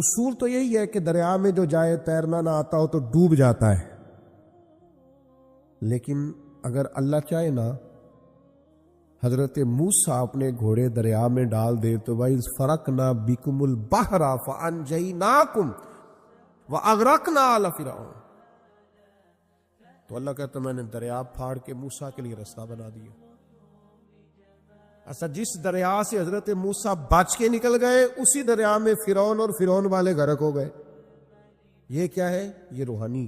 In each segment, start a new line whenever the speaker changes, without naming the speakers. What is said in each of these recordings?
اصول تو یہی ہے کہ دریا میں جو جائے تیرنا نہ آتا ہو تو ڈوب جاتا ہے، لیکن اگر اللہ چاہے نا حضرت موسیٰ اپنے گھوڑے دریا میں ڈال دے تو وَإِذْ فَرَقْنَا بِكُمُ الْبَحْرَ فَأَنْجَيْنَاكُمْ وَأَغْرَقْنَا آلَ فِرْعَوْنَ، تو اللہ کہتا ہے میں نے دریا پھاڑ کے موسیٰ کے لیے راستہ بنا دیا۔ اچھا، جس دریا سے حضرت موسیٰ بچ کے نکل گئے اسی دریا میں فرعون اور فرعون والے غرق ہو گئے۔ یہ کیا ہے؟ یہ روحانی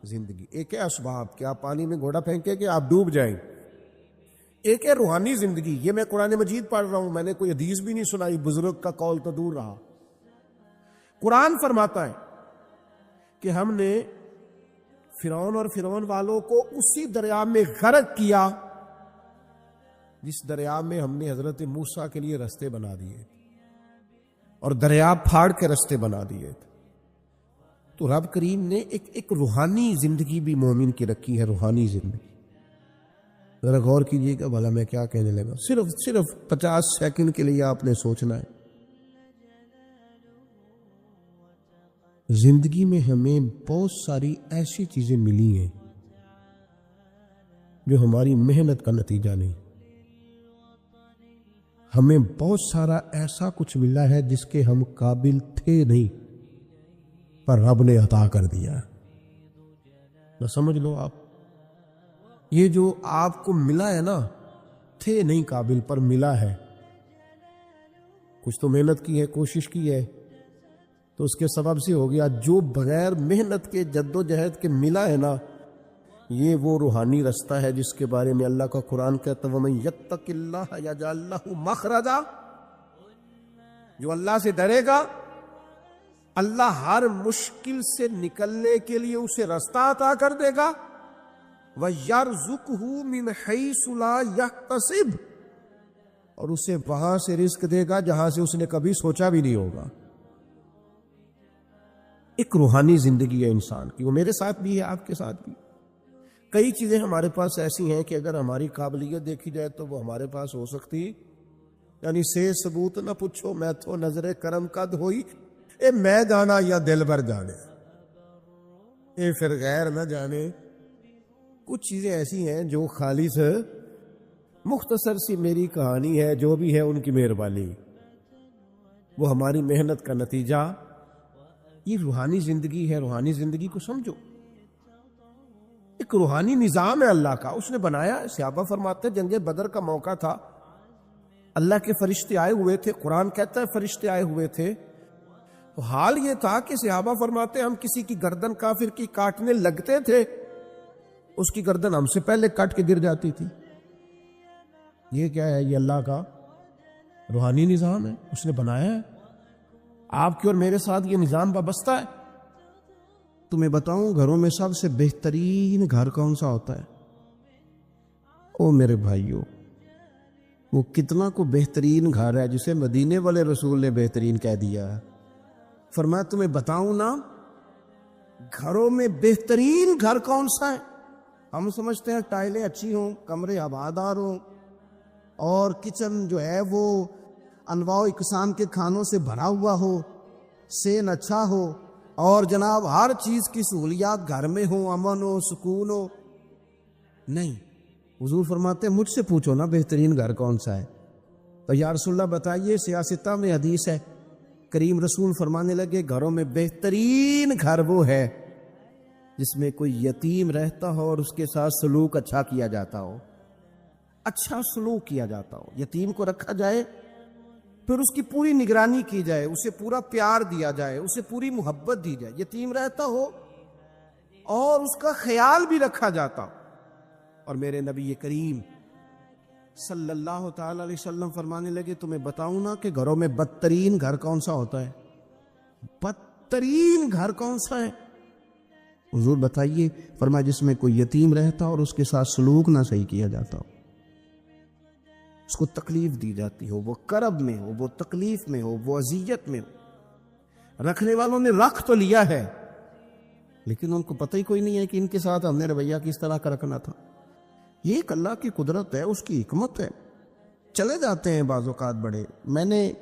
زندگی۔ ایک ہے اسباب کہ آپ پانی میں گھوڑا پھینکے کہ آپ ڈوب جائیں، ایک ہے روحانی زندگی۔ یہ میں قرآن مجید پڑھ رہا ہوں، میں نے کوئی حدیث بھی نہیں سنائی، بزرگ کا قول تو دور رہا۔ قرآن فرماتا ہے کہ ہم نے فرعون اور فرعون والوں کو اسی دریا میں غرق کیا جس دریا میں ہم نے حضرت موسیٰ کے لیے رستے بنا دیے اور دریا پھاڑ کے رستے بنا دیے۔ تو رب کریم نے ایک روحانی زندگی بھی مومن کی رکھی ہے، روحانی زندگی۔ ذرا غور کیجئے کہ بھلا میں کیا کہنے لگا، صرف 50 سیکنڈ کے لیے آپ نے سوچنا ہے۔ زندگی میں ہمیں بہت ساری ایسی چیزیں ملی ہیں جو ہماری محنت کا نتیجہ نہیں، ہمیں بہت سارا ایسا کچھ ملا ہے جس کے ہم قابل تھے نہیں، پر رب نے عطا کر دیا۔ نہ سمجھ لو آپ، یہ جو آپ کو ملا ہے نا، تھے نہیں قابل پر ملا ہے۔ کچھ تو محنت کی ہے، کوشش کی ہے، تو اس کے سبب سے ہو گیا۔ جو بغیر محنت کے جد و جہد کے ملا ہے نا، یہ وہ روحانی رستہ ہے جس کے بارے میں اللہ کا قرآن کہتا ہے وَمَن يَتَّقِ اللَّهَ يَجْعَل لَّهُ مَخْرَجًا، جو اللہ سے ڈرے گا اللہ ہر مشکل سے نکلنے کے لیے اسے رستہ عطا کر دے گا۔ وَيَرْزُقْهُ مِنْ حَيْثُ لَا يَحْتَسِبُ، اور اسے وہاں سے رزق دے گا جہاں سے اس نے کبھی سوچا بھی نہیں ہوگا۔ ایک روحانی زندگی ہے انسان کی، وہ میرے ساتھ بھی ہے، آپ کے ساتھ بھی۔ کئی چیزیں ہمارے پاس ایسی ہیں کہ اگر ہماری قابلیت دیکھی جائے تو وہ ہمارے پاس ہو سکتی، یعنی سے ثبوت نہ پوچھو میں تو نظر کرم قد ہوئی، اے میں جانا یا دل بھر جانے، اے پھر غیر نہ جانے۔ کچھ چیزیں ایسی ہیں جو خالص مختصر سی میری کہانی ہے، جو بھی ہے ان کی مہربانی، وہ ہماری محنت کا نتیجہ۔ یہ روحانی زندگی ہے، روحانی زندگی کو سمجھو۔ ایک روحانی نظام ہے اللہ کا، اس نے بنایا۔ صحابہ فرماتے ہیں جنگ بدر کا موقع تھا، اللہ کے فرشتے آئے ہوئے تھے، قرآن کہتا ہے فرشتے آئے ہوئے تھے، تو حال یہ تھا کہ صحابہ فرماتے ہیں ہم کسی کی گردن کافر کی کاٹنے لگتے تھے، اس کی گردن ہم سے پہلے کٹ کے گر جاتی تھی۔ یہ کیا ہے؟ یہ اللہ کا روحانی نظام ہے، اس نے بنایا ہے۔ آپ کی اور میرے ساتھ یہ نظام وابستہ ہے۔ تمہیں بتاؤں گھروں میں سب سے بہترین گھر کون سا ہوتا ہے؟ او میرے بھائیوں، وہ کتنا کو بہترین گھر ہے جسے مدینے والے رسول نے بہترین کہہ دیا ہے۔ فرمایا تمہیں بتاؤں نا گھروں میں بہترین گھر کون سا ہے؟ ہم سمجھتے ہیں ٹائلیں اچھی ہوں، کمرے ہوادار ہوں، اور کچن جو ہے وہ انواع و اقسام کے کھانوں سے بھرا ہوا ہو، سین اچھا ہو، اور جناب ہر چیز کی سہولیات گھر میں ہو، امن ہو، سکون ہو۔ نہیں، حضور فرماتے ہیں مجھ سے پوچھو نا بہترین گھر کون سا ہے؟ تو یا رسول اللہ بتائیے، سیاستہ میں حدیث ہے، کریم رسول فرمانے لگے گھروں میں بہترین گھر وہ ہے جس میں کوئی یتیم رہتا ہو اور اس کے ساتھ سلوک اچھا کیا جاتا ہو، اچھا سلوک کیا جاتا ہو، یتیم کو رکھا جائے، پھر اس کی پوری نگرانی کی جائے، اسے پورا پیار دیا جائے، اسے پوری محبت دی جائے، یتیم رہتا ہو اور اس کا خیال بھی رکھا جاتا ہو۔ اور میرے نبی کریم صلی اللہ تعالی علیہ وسلم فرمانے لگے تمہیں بتاؤں نا کہ گھروں میں بدترین گھر کون سا ہوتا ہے؟ بدترین گھر کون سا ہے؟ حضور بتائیے، فرمایا جس میں کوئی یتیم رہتا اور اس کے ساتھ سلوک نہ صحیح کیا جاتا ہو، اس کو تکلیف دی جاتی ہو، وہ کرب میں ہو، وہ تکلیف میں ہو، وہ اذیت میں ہو۔ رکھنے والوں نے رکھ تو لیا ہے لیکن ان کو پتہ ہی کوئی نہیں ہے کہ ان کے ساتھ ہم نے رویہ کس طرح کا رکھنا تھا۔ یہ ایک اللہ کی قدرت ہے، اس کی حکمت ہے۔ چلے جاتے ہیں بعض اوقات بڑے، میں نے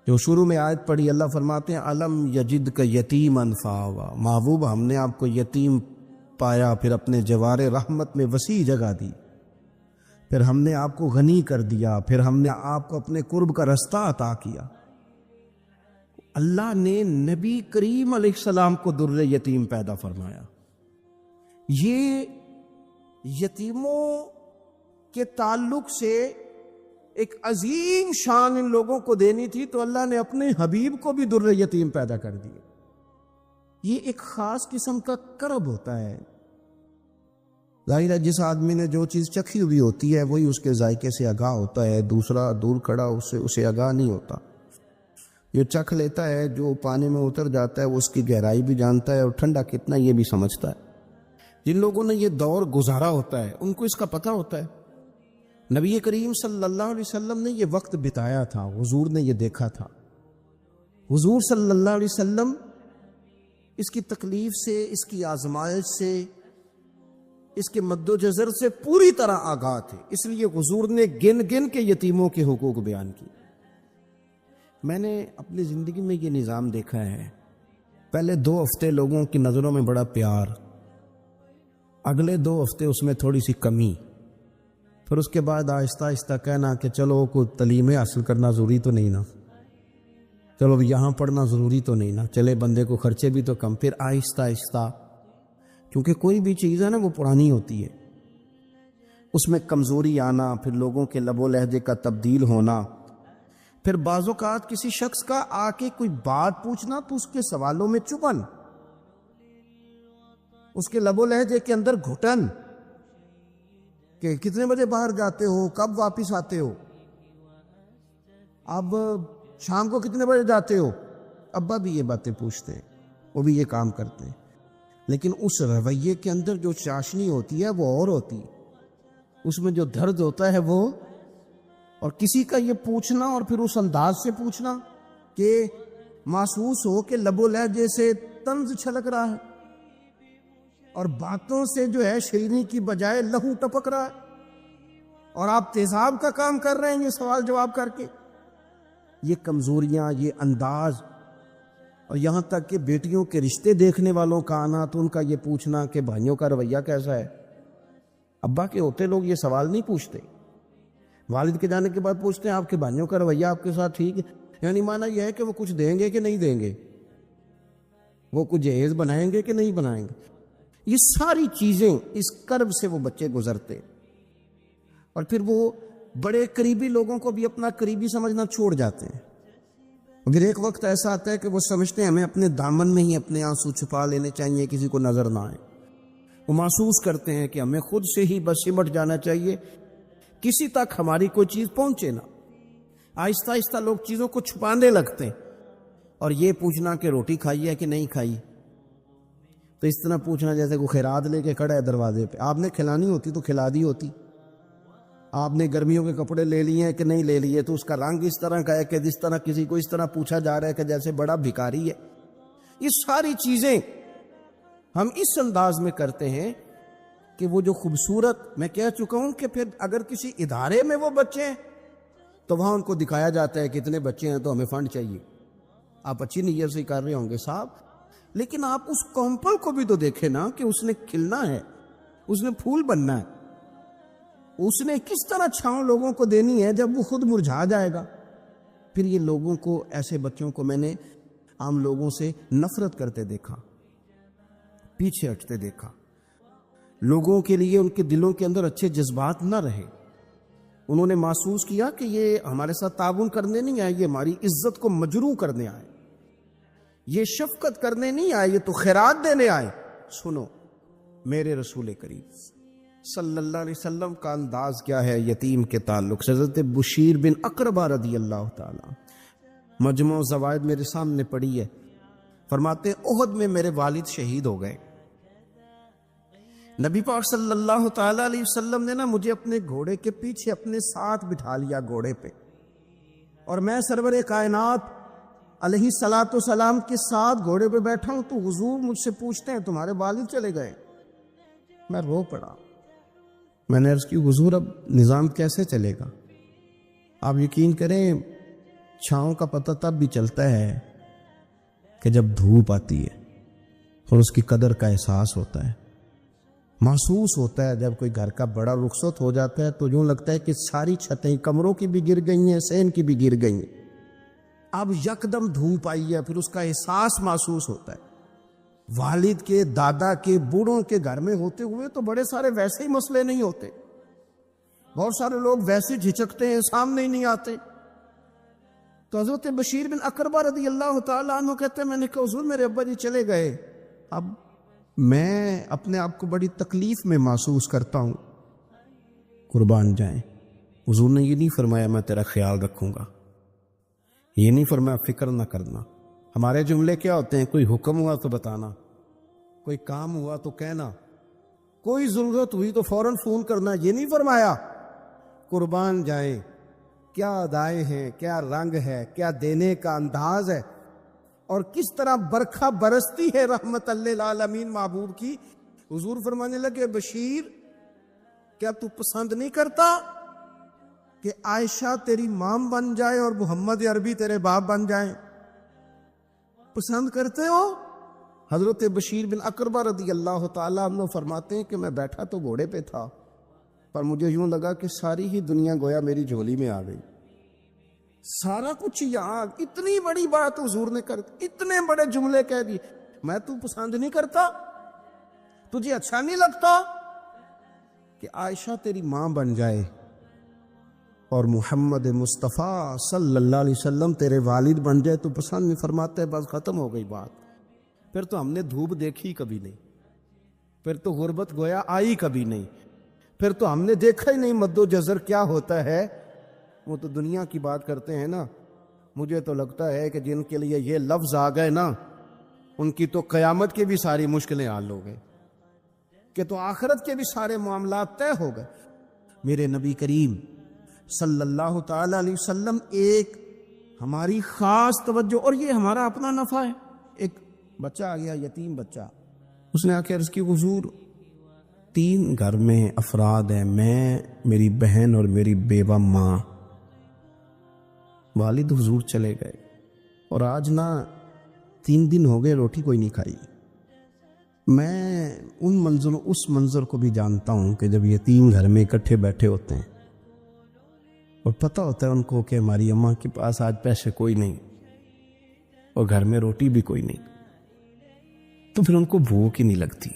جو شروع میں آیت پڑھی، اللہ فرماتے ہیں علم یجدک یتیما فآویٰ، محبوب ہم نے آپ کو یتیم پایا، پھر اپنے جوار رحمت میں وسیع جگہ دی، پھر ہم نے آپ کو غنی کر دیا، پھر ہم نے آپ کو اپنے قرب کا رستہ عطا کیا۔ اللہ نے نبی کریم علیہ السلام کو در یتیم پیدا فرمایا۔ یہ یتیموں کے تعلق سے ایک عظیم شان ان لوگوں کو دینی تھی، تو اللہ نے اپنے حبیب کو بھی در یتیم پیدا کر دیا۔ یہ ایک خاص قسم کا کرب ہوتا ہے۔ ظاہر ہے جس آدمی نے جو چیز چکھی ہوئی ہوتی ہے وہی اس کے ذائقے سے آگاہ ہوتا ہے، دوسرا دور کھڑا اسے آگاہ نہیں ہوتا۔ جو چکھ لیتا ہے، جو پانی میں اتر جاتا ہے، وہ اس کی گہرائی بھی جانتا ہے اور ٹھنڈا کتنا یہ بھی سمجھتا ہے۔ جن لوگوں نے یہ دور گزارا ہوتا ہے ان کو اس کا پتہ ہوتا ہے۔ نبی کریم صلی اللہ علیہ وسلم نے یہ وقت بتایا تھا، حضور نے یہ دیکھا تھا۔ حضور صلی اللہ علیہ وسلم اس کی تکلیف سے، اس کی آزمائش سے، اس کے مد و جزر سے پوری طرح آگاہ تھے، اس لیے حضور نے گن گن کے یتیموں کے حقوق بیان کی۔ میں نے اپنی زندگی میں یہ نظام دیکھا ہے، پہلے 2 ہفتے لوگوں کی نظروں میں بڑا پیار، اگلے 2 ہفتے اس میں تھوڑی سی کمی، پھر اس کے بعد آہستہ آہستہ کہنا کہ چلو کوئی تعلیمیں حاصل کرنا ضروری تو نہیں نا، چلو یہاں پڑھنا ضروری تو نہیں نا، چلے بندے کو خرچے بھی تو کم، پھر آہستہ آہستہ، کیونکہ کوئی بھی چیز ہے نا وہ پرانی ہوتی ہے، اس میں کمزوری آنا، پھر لوگوں کے لب و لہجے کا تبدیل ہونا، پھر بعض اوقات کسی شخص کا آ کے کوئی بات پوچھنا تو اس کے سوالوں میں چبھن، اس کے لب و لہجے کے اندر گھٹن کہ کتنے بجے باہر جاتے ہو، کب واپس آتے ہو، اب شام کو کتنے بجے جاتے ہو۔ ابا بھی یہ باتیں پوچھتے ہیں، وہ بھی یہ کام کرتے ہیں، لیکن اس رویے کے اندر جو چاشنی ہوتی ہے وہ اور ہوتی ہے، اس میں جو درد ہوتا ہے وہ، اور کسی کا یہ پوچھنا اور پھر اس انداز سے پوچھنا کہ محسوس ہو کہ لب و لہجے سے طنز چھلک رہا ہے اور باتوں سے جو ہے شیرینی کی بجائے لہو ٹپک رہا ہے، اور آپ تیزاب کا کام کر رہے ہیں یہ سوال جواب کر کے۔ یہ کمزوریاں، یہ انداز، اور یہاں تک کہ بیٹیوں کے رشتے دیکھنے والوں کا آنا تو ان کا یہ پوچھنا کہ بھائیوں کا رویہ کیسا ہے۔ ابا کے ہوتے لوگ یہ سوال نہیں پوچھتے، والد کے جانے کے بعد پوچھتے ہیں آپ کے بھائیوں کا رویہ آپ کے ساتھ ٹھیک ہے، یعنی معنی یہ ہے کہ وہ کچھ دیں گے کہ نہیں دیں گے، وہ کچھ جہیز بنائیں گے کہ نہیں بنائیں گے۔ یہ ساری چیزیں اس کرب سے وہ بچے گزرتے، اور پھر وہ بڑے قریبی لوگوں کو بھی اپنا قریبی سمجھنا چھوڑ جاتے ہیں۔ پھر ایک وقت ایسا آتا ہے کہ وہ سمجھتے ہیں ہمیں اپنے دامن میں ہی اپنے آنسو چھپا لینے چاہیے، کسی کو نظر نہ آئے۔ وہ محسوس کرتے ہیں کہ ہمیں خود سے ہی بس سمٹ جانا چاہیے، کسی تک ہماری کوئی چیز پہنچے نہ۔ آہستہ آہستہ لوگ چیزوں کو چھپانے لگتے ہیں، اور یہ پوچھنا کہ روٹی کھائی ہے کہ نہیں کھائی، تو اس طرح پوچھنا جیسے کوئی خیرات لے کے کھڑا ہے دروازے پہ، آپ نے کھلانی ہوتی تو کھلا دی ہوتی۔ آپ نے گرمیوں کے کپڑے لے لیے ہیں کہ نہیں لے لیے، تو اس کا رنگ اس طرح کا ہے کہ جس طرح کسی کو اس طرح پوچھا جا رہا ہے کہ جیسے بڑا بھکاری ہے۔ یہ ساری چیزیں ہم اس انداز میں کرتے ہیں کہ وہ جو خوبصورت، میں کہہ چکا ہوں کہ پھر اگر کسی ادارے میں وہ بچے ہیں تو وہاں ان کو دکھایا جاتا ہے کہ اتنے بچے ہیں تو ہمیں فنڈ چاہیے۔ آپ اچھی نیت سے کر رہے ہوں گے صاحب، لیکن آپ اس کومپل کو بھی تو دیکھیں نا کہ اس نے کھلنا ہے، اس نے پھول بننا ہے، اس نے کس طرح چھاؤں لوگوں کو دینی ہے جب وہ خود مرجھا جائے گا۔ پھر یہ لوگوں کو، ایسے بچوں کو میں نے عام لوگوں سے نفرت کرتے دیکھا، پیچھے ہٹتے دیکھا، لوگوں کے لیے ان کے دلوں کے اندر اچھے جذبات نہ رہے۔ انہوں نے محسوس کیا کہ یہ ہمارے ساتھ تعاون کرنے نہیں آئے، یہ ہماری عزت کو مجروح کرنے آئے، یہ شفقت کرنے نہیں آئے، یہ تو خیرات دینے آئے۔ سنو، میرے رسول کریم صلی اللہ علیہ وسلم کا انداز کیا ہے یتیم کے تعلق سے۔ حضرت بشیر بن اقربہ رضی اللہ تعالی، مجموع زوائد میرے سامنے پڑی ہے، فرماتے احد میں میرے والد شہید ہو گئے۔ نبی پاک صلی اللہ تعالی علیہ وسلم نے نا مجھے اپنے گھوڑے کے پیچھے اپنے ساتھ بٹھا لیا گھوڑے پہ، اور میں سرور کائنات علیہ الصلوۃ والسلام کے ساتھ گھوڑے پہ بیٹھا ہوں، تو حضور مجھ سے پوچھتے ہیں تمہارے والد چلے گئے؟ میں رو پڑا۔ میں نے عرض کی حضور اب نظام کیسے چلے گا؟ آپ یقین کریں چھاؤں کا پتہ تب بھی چلتا ہے کہ جب دھوپ آتی ہے اور اس کی قدر کا احساس ہوتا ہے، محسوس ہوتا ہے۔ جب کوئی گھر کا بڑا رخصت ہو جاتا ہے تو یوں لگتا ہے کہ ساری چھتیں کمروں کی بھی گر گئی ہیں، صحن کی بھی گر گئی ہیں۔ اب یکدم دھوپ آئی ہے، پھر اس کا احساس محسوس ہوتا ہے۔ والد کے، دادا کے، بوڑھوں کے گھر میں ہوتے ہوئے تو بڑے سارے ویسے ہی مسئلے نہیں ہوتے، بہت سارے لوگ ویسے جھجکتے ہیں، سامنے ہی نہیں آتے۔ تو حضرت بشیر بن اقربہ رضی اللہ تعالیٰ عنہ کہتے ہیں میں نے کہا حضور میرے ابا جی چلے گئے، اب میں اپنے آپ کو بڑی تکلیف میں محسوس کرتا ہوں۔ قربان جائیں، حضور نے یہ نہیں فرمایا میں تیرا خیال رکھوں گا، یہ نہیں فرمایا فکر نہ کرنا۔ ہمارے جملے کیا ہوتے ہیں؟ کوئی حکم ہوا تو بتانا، کوئی کام ہوا تو کہنا، کوئی ضرورت ہوئی تو فوراً فون کرنا، یہ نہیں فرمایا۔ قربان جائیں، کیا ادائیں ہیں، کیا رنگ ہے، کیا دینے کا انداز ہے، اور کس طرح برکھا برستی ہے رحمت للعالمین محبوب کی۔ حضور فرمانے لگے بشیر کیا تو پسند نہیں کرتا کہ عائشہ تیری ماں بن جائے اور محمد عربی تیرے باپ بن جائیں؟ پسند کرتے ہو؟ حضرت بشیر بن اقربہ رضی اللہ تعالیٰ عنہ فرماتے ہیں کہ میں بیٹھا تو گھوڑے پہ تھا، پر مجھے یوں لگا کہ ساری ہی دنیا گویا میری جھولی میں آ گئی، سارا کچھ یہاں، اتنی بڑی بات حضور نے کر دی، اتنے بڑے جملے کہہ دیے۔ میں تو پسند نہیں کرتا، تجھے اچھا نہیں لگتا کہ عائشہ تیری ماں بن جائے اور محمد مصطفیٰ صلی اللہ علیہ وسلم تیرے والد بن جائے؟ تو پسند نہیں فرماتے ہیں، بس ختم ہو گئی بات۔ پھر تو ہم نے دھوپ دیکھی کبھی نہیں، پھر تو غربت گویا آئی کبھی نہیں، پھر تو ہم نے دیکھا ہی نہیں مد و جزر کیا ہوتا ہے۔ وہ تو دنیا کی بات کرتے ہیں نا، مجھے تو لگتا ہے کہ جن کے لیے یہ لفظ آ گئے نا ان کی تو قیامت کی بھی ساری مشکلیں حل ہو گئے، کہ تو آخرت کے بھی سارے معاملات طے ہو گئے۔ میرے نبی کریم صلی اللہ تعالی علیہ وسلم ایک ہماری خاص توجہ، اور یہ ہمارا اپنا نفع ہے۔ ایک بچہ آ گیا، یتیم بچہ، اس نے آ کے عرض کی حضور 3 گھر میں افراد ہیں، میں، میری بہن اور میری بیوہ ماں، والد حضور چلے گئے اور آج نہ 3 دن ہو گئے روٹی کوئی نہیں کھائی۔ میں اس منظر کو بھی جانتا ہوں کہ جب یتیم گھر میں اکٹھے بیٹھے ہوتے ہیں اور پتہ ہوتا ہے ان کو کہ ہماری اماں کے پاس آج پیسے کوئی نہیں اور گھر میں روٹی بھی کوئی نہیں، تو پھر ان کو بھوک ہی نہیں لگتی۔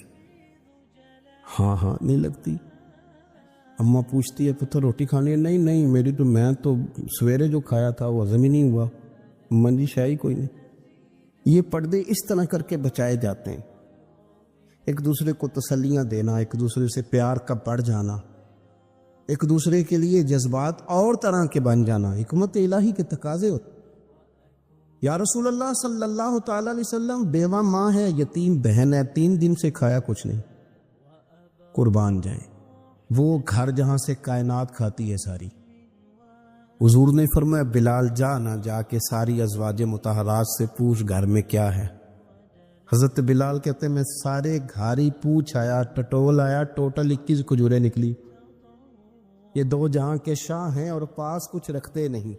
ہاں نہیں لگتی۔ اماں پوچھتی ہے پتر روٹی کھانی ہے؟ نہیں میں تو سویرے جو کھایا تھا وہ ہضم ہی نہیں ہوا، اماں جی شاہی کوئی نہیں۔ یہ پردے اس طرح کر کے بچائے جاتے ہیں، ایک دوسرے کو تسلیاں دینا، ایک دوسرے سے پیار کا بڑھ جانا، ایک دوسرے کے لیے جذبات اور طرح کے بن جانا، حکمت الہی کے تقاضے ہوتے۔ یا رسول اللہ صلی اللہ تعالی علیہ وسلم بیوہ ماں ہے، یتیم بہن ہے، 3 دن سے کھایا کچھ نہیں۔ قربان جائیں، وہ گھر جہاں سے کائنات کھاتی ہے ساری۔ حضور نے فرمایا بلال جا کے ساری ازواج مطہرات سے پوچھ گھر میں کیا ہے۔ حضرت بلال کہتے ہیں میں سارے گھاری پوچھ آیا، ٹٹول آیا، ٹوٹل 21 کھجوریں نکلی۔ یہ 2 جہاں کے شاہ ہیں اور پاس کچھ رکھتے نہیں،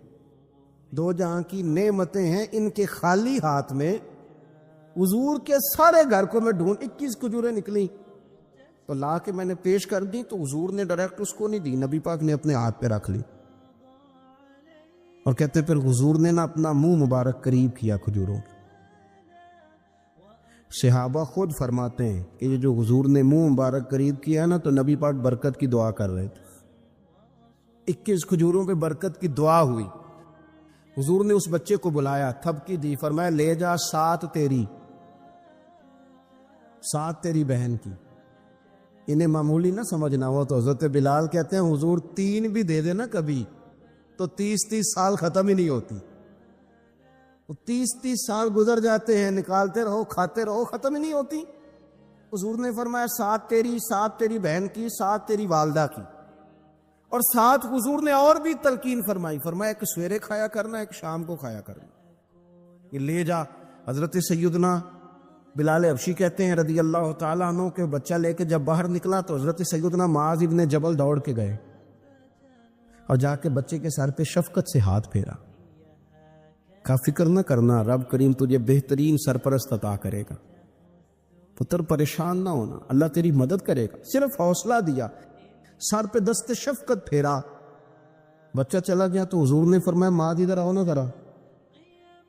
2 جہاں کی نعمتیں ہیں، ان کے خالی ہاتھ میں حضور کے سارے گھر کو میں ڈھونڈ 21 کھجوریں نکلی تو لا کے میں نے پیش کر دی، تو حضور نے ڈائریکٹ اس کو نہیں دی، نبی پاک نے اپنے ہاتھ پہ رکھ لی، اور کہتے پھر حضور نے نا اپنا منہ مبارک قریب کیا کھجوروں کے۔ صحابہ خود فرماتے ہیں کہ یہ جو حضور نے منہ مبارک قریب کیا نا تو نبی پاک برکت کی دعا کر رہے تھے، 21 کھجوروں پہ برکت کی دعا ہوئی۔ حضور نے اس بچے کو بلایا، تھپکی دی، فرمایا لے جا 7 تیری، 7 تیری بہن کی۔ انہیں معمولی نہ سمجھنا ہو تو حضرت بلال کہتے ہیں حضور 3 بھی دے دینا کبھی تو 30 سال ختم ہی نہیں ہوتی، 30 سال گزر جاتے ہیں، نکالتے رہو کھاتے رہو، ختم ہی نہیں ہوتی۔ حضور نے فرمایا 7 تیری، 7 تیری بہن کی، 7 تیری والدہ کی، اور 7 حضور نے اور بھی تلقین فرمائی، فرمایا ایک سویرے کھایا کرنا، ایک شام کو کھایا کرنا، یہ لے جا۔ حضرت سیدنا بلال حبشی کہتے ہیں رضی اللہ تعالیٰ عنہ کہ بچہ لے کے جب باہر نکلا تو حضرت سیدنا معاذ ابن جبل دوڑ کے گئے اور جا کے بچے کے سر پہ شفقت سے ہاتھ پھیرا، کا فکر نہ کرنا، رب کریم تجھے بہترین سرپرست عطا کرے گا، پتر پریشان نہ ہونا، اللہ تیری مدد کرے گا۔ صرف حوصلہ دیا، سر پہ دست شفقت پھیرا، بچہ چلا گیا تو حضور نے فرمایا ماں ادھر آؤ نا ذرا،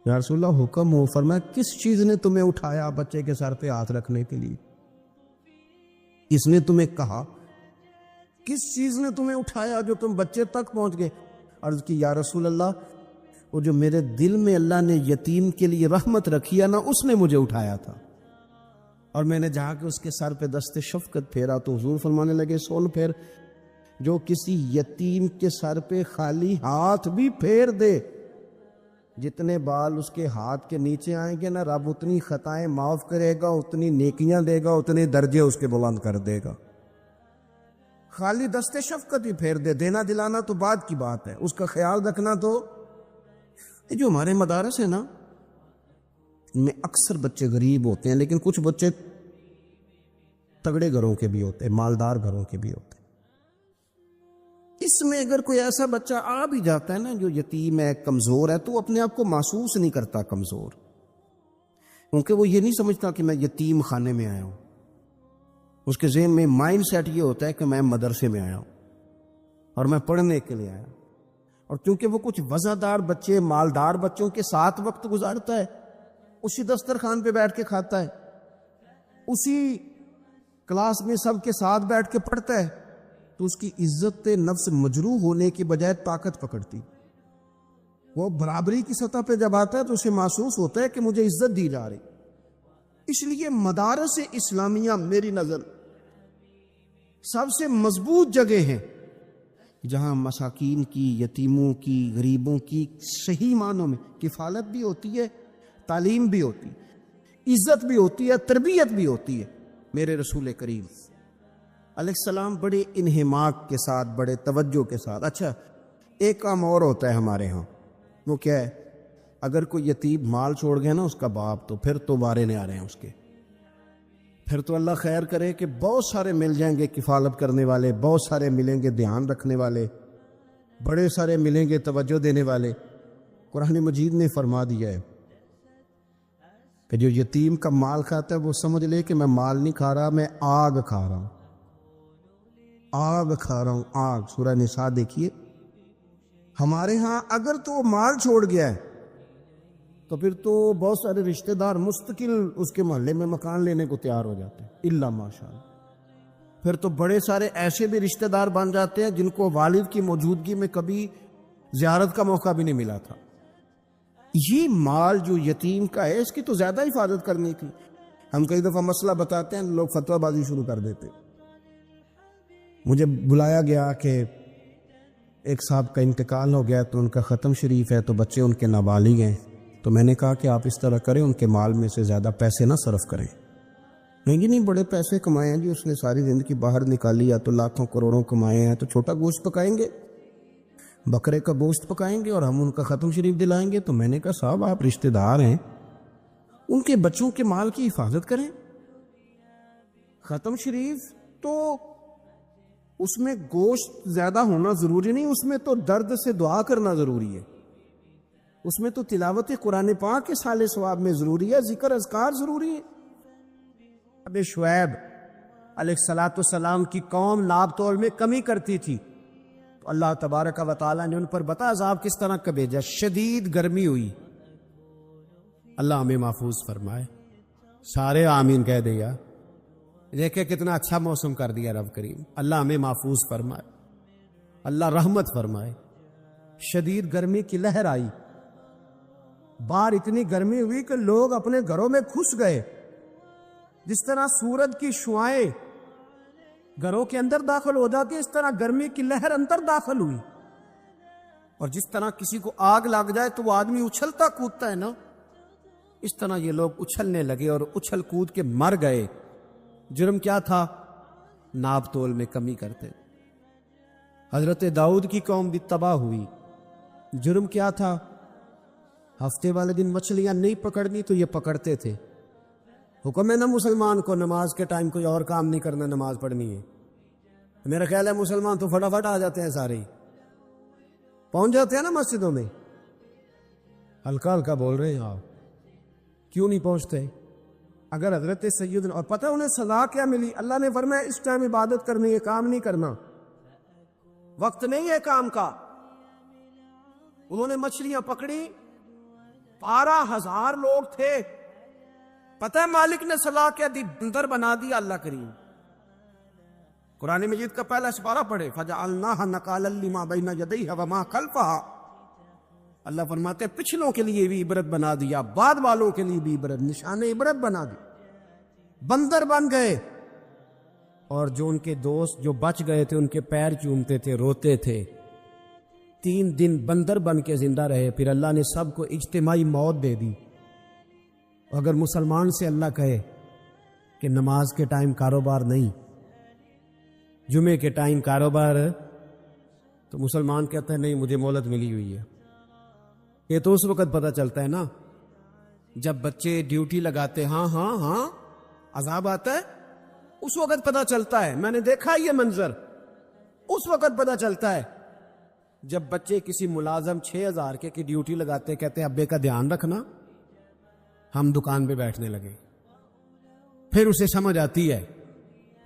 یا رسول اللہ حکم ہو۔ فرمایا کس چیز نے تمہیں اٹھایا بچے کے سر پہ ہاتھ رکھنے کے لیے؟ اس نے تمہیں کہا کس چیز نے تمہیں اٹھایا جو تم بچے تک پہنچ گئے؟ عرض کی یا رسول اللہ وہ جو میرے دل میں اللہ نے یتیم کے لیے رحمت رکھی ہے نا، اس نے مجھے اٹھایا تھا، اور میں نے جا کے اس کے سر پہ دست شفقت پھیرا تو حضور فرمانے لگے سن پھر، جو کسی یتیم کے سر پہ خالی ہاتھ بھی پھیر دے، جتنے بال اس کے ہاتھ کے نیچے آئیں گے نا، رب اتنی خطائیں معاف کرے گا، اتنی نیکیاں دے گا، اتنے درجے اس کے بلند کر دے گا۔ خالی دست شفقت ہی پھیر دے، دینا دلانا تو بعد کی بات ہے، اس کا خیال رکھنا تو۔ یہ جو ہمارے مدارس ہیں نا، ان میں اکثر بچے غریب ہوتے ہیں، لیکن کچھ بچے تگڑے گھروں کے بھی ہوتے ہیں، مالدار گھروں کے بھی ہوتے ہیں۔ اس میں اگر کوئی ایسا بچہ آ بھی جاتا ہے نا جو یتیم ہے، کمزور ہے، تو اپنے آپ کو محسوس نہیں کرتا کمزور، کیونکہ وہ یہ نہیں سمجھتا کہ میں یتیم خانے میں آیا ہوں۔ اس کے ذہن میں مائنڈ سیٹ یہ ہوتا ہے کہ میں مدرسے میں آیا ہوں اور میں پڑھنے کے لیے آیا ہوں۔ اور کیونکہ وہ کچھ وزادار بچے، مالدار بچوں کے ساتھ وقت گزارتا ہے، اسی دسترخوان پہ بیٹھ کے کھاتا ہے، اسی کلاس میں سب کے ساتھ بیٹھ کے پڑھتا ہے، تو اس کی عزت نفس مجروح ہونے کی بجائے طاقت پکڑتی۔ وہ برابری کی سطح پہ جب آتا ہے تو اسے محسوس ہوتا ہے کہ مجھے عزت دی جا رہی۔ اس لیے مدارس اسلامیہ میری نظر سب سے مضبوط جگہ ہیں جہاں مساکین کی، یتیموں کی، غریبوں کی صحیح معنوں میں کفالت بھی ہوتی ہے، تعلیم بھی ہوتی ہے، عزت بھی ہوتی ہے، تربیت بھی ہوتی ہے۔ میرے رسول کریم علیہ السلام بڑے انہماک کے ساتھ، بڑے توجہ کے ساتھ۔ اچھا ایک کام اور ہوتا ہے ہمارے ہاں، وہ کیا ہے؟ اگر کوئی یتیم مال چھوڑ گیا نا اس کا باپ، تو پھر تو بارے نہیں آ رہے ہیں اس کے، پھر تو اللہ خیر کرے کہ بہت سارے مل جائیں گے کفالت کرنے والے، بہت سارے ملیں گے دھیان رکھنے والے، بڑے سارے ملیں گے توجہ دینے والے۔ قرآن مجید نے فرما دیا ہے کہ جو یتیم کا مال کھاتا ہے وہ سمجھ لے کہ میں مال نہیں کھا رہا، میں آگ کھا رہا ہوں، آگ کھا رہا ہوں، آگ۔ سورہ نساء دیکھیے۔ ہمارے ہاں اگر تو وہ مال چھوڑ گیا ہے تو پھر تو بہت سارے رشتہ دار مستقل اس کے محلے میں مکان لینے کو تیار ہو جاتے ہیں، الا ماشاءاللہ۔ پھر تو بڑے سارے ایسے بھی رشتہ دار بن جاتے ہیں جن کو والد کی موجودگی میں کبھی زیارت کا موقع بھی نہیں ملا تھا۔ یہ مال جو یتیم کا ہے اس کی تو زیادہ حفاظت کرنی تھی۔ ہم کئی دفعہ مسئلہ بتاتے ہیں، لوگ فتویٰ بازی شروع کر دیتے۔ مجھے بلایا گیا کہ ایک صاحب کا انتقال ہو گیا تو ان کا ختم شریف ہے، تو بچے ان کے نابالغ ہیں، تو میں نے کہا کہ آپ اس طرح کریں، ان کے مال میں سے زیادہ پیسے نہ صرف کریں۔ نہیں بڑے پیسے کمائے ہیں جی، اس نے ساری زندگی باہر نکالی، یا تو لاکھوں کروڑوں کمائے ہیں، تو چھوٹا گوشت پکائیں گے، بکرے کا گوشت پکائیں گے اور ہم ان کا ختم شریف دلائیں گے۔ تو میں نے کہا صاحب آپ رشتہ دار ہیں، ان کے بچوں کے مال کی حفاظت کریں۔ ختم شریف تو اس میں گوشت زیادہ ہونا ضروری نہیں، اس میں تو درد سے دعا کرنا ضروری ہے، اس میں تو تلاوت قرآن پاک کے سال ثواب میں ضروری ہے، ذکر اذکار ضروری ہے۔ اب شعیب علیہ السلام کی قوم ناب تول میں کمی کرتی تھی، تو اللہ تبارک و تعالیٰ نے ان پر بتا عذاب کس طرح کا بھیجا، شدید گرمی ہوئی۔ اللہ ہمیں محفوظ فرمائے، سارے آمین کہہ دیا۔ دیکھیں کتنا اچھا موسم کر دیا رب کریم، اللہ ہمیں محفوظ فرمائے، اللہ رحمت فرمائے۔ شدید گرمی کی لہر آئی، باہر اتنی گرمی ہوئی کہ لوگ اپنے گھروں میں گھس گئے، جس طرح سورج کی شعائیں گھروں کے اندر داخل ہو جاتی، اس طرح گرمی کی لہر اندر داخل ہوئی۔ اور جس طرح کسی کو آگ لگ جائے تو وہ آدمی اچھلتا کودتا ہے نا، اس طرح یہ لوگ اچھلنے لگے اور اچھل کود کے مر گئے۔ جرم کیا تھا؟ ناب تول میں کمی کرتے۔ حضرت داؤد کی قوم بھی تباہ ہوئی۔ جرم کیا تھا؟ ہفتے والے دن مچھلیاں نہیں پکڑنی تو یہ پکڑتے تھے۔ حکم ہے نا مسلمان کو نماز کے ٹائم کوئی اور کام نہیں کرنا، نماز پڑھنی ہے۔ میرا خیال ہے مسلمان تو فٹافٹ آ جاتے ہیں، سارے پہنچ جاتے ہیں نا مسجدوں میں، ہلکا ہلکا بول رہے ہیں آپ، کیوں نہیں پہنچتے؟ اگر حضرت سیدنا، اور پتہ انہیں سزا کیا ملی؟ اللہ نے فرمایا اس ٹائم عبادت کرنی ہے، کام نہیں کرنا، وقت نہیں ہے کام کا۔ انہوں نے مچھلیاں پکڑی، 12,000 لوگ تھے، پتہ ہے مالک نے سزا کیا دی؟ بندر بنا دیا اللہ کریم۔ قرآن مجید کا پہلا سپارہ پڑھے، فَجَعَلْنَاهَا نَكَالًا لِمَا بَيْنَ يَدَيْهَا وَمَا خَلْفَهَا۔ اللہ فرماتے ہیں پچھلوں کے لیے بھی عبرت بنا دیا، بعد والوں کے لیے بھی عبرت، نشان عبرت بنا دی۔ بندر بن گئے، اور جو ان کے دوست جو بچ گئے تھے ان کے پیر چومتے تھے، روتے تھے۔ 3 دن بندر بن کے زندہ رہے، پھر اللہ نے سب کو اجتماعی موت دے دی۔ اگر مسلمان سے اللہ کہے کہ نماز کے ٹائم کاروبار نہیں، جمعے کے ٹائم کاروبار، تو مسلمان کہتا ہے نہیں مجھے مہلت ملی ہوئی ہے۔ یہ تو اس وقت پتہ چلتا ہے نا جب بچے ڈیوٹی لگاتے، ہاں ہاں ہاں عذاب آتا ہے، اس وقت پتہ چلتا ہے۔ میں نے دیکھا یہ منظر، اس وقت پتہ چلتا ہے جب بچے کسی ملازم 6,000 کے کی ڈیوٹی لگاتے، کہتے ہیں ابے کا دھیان رکھنا، ہم دکان پہ بیٹھنے لگے۔ پھر اسے سمجھ آتی ہے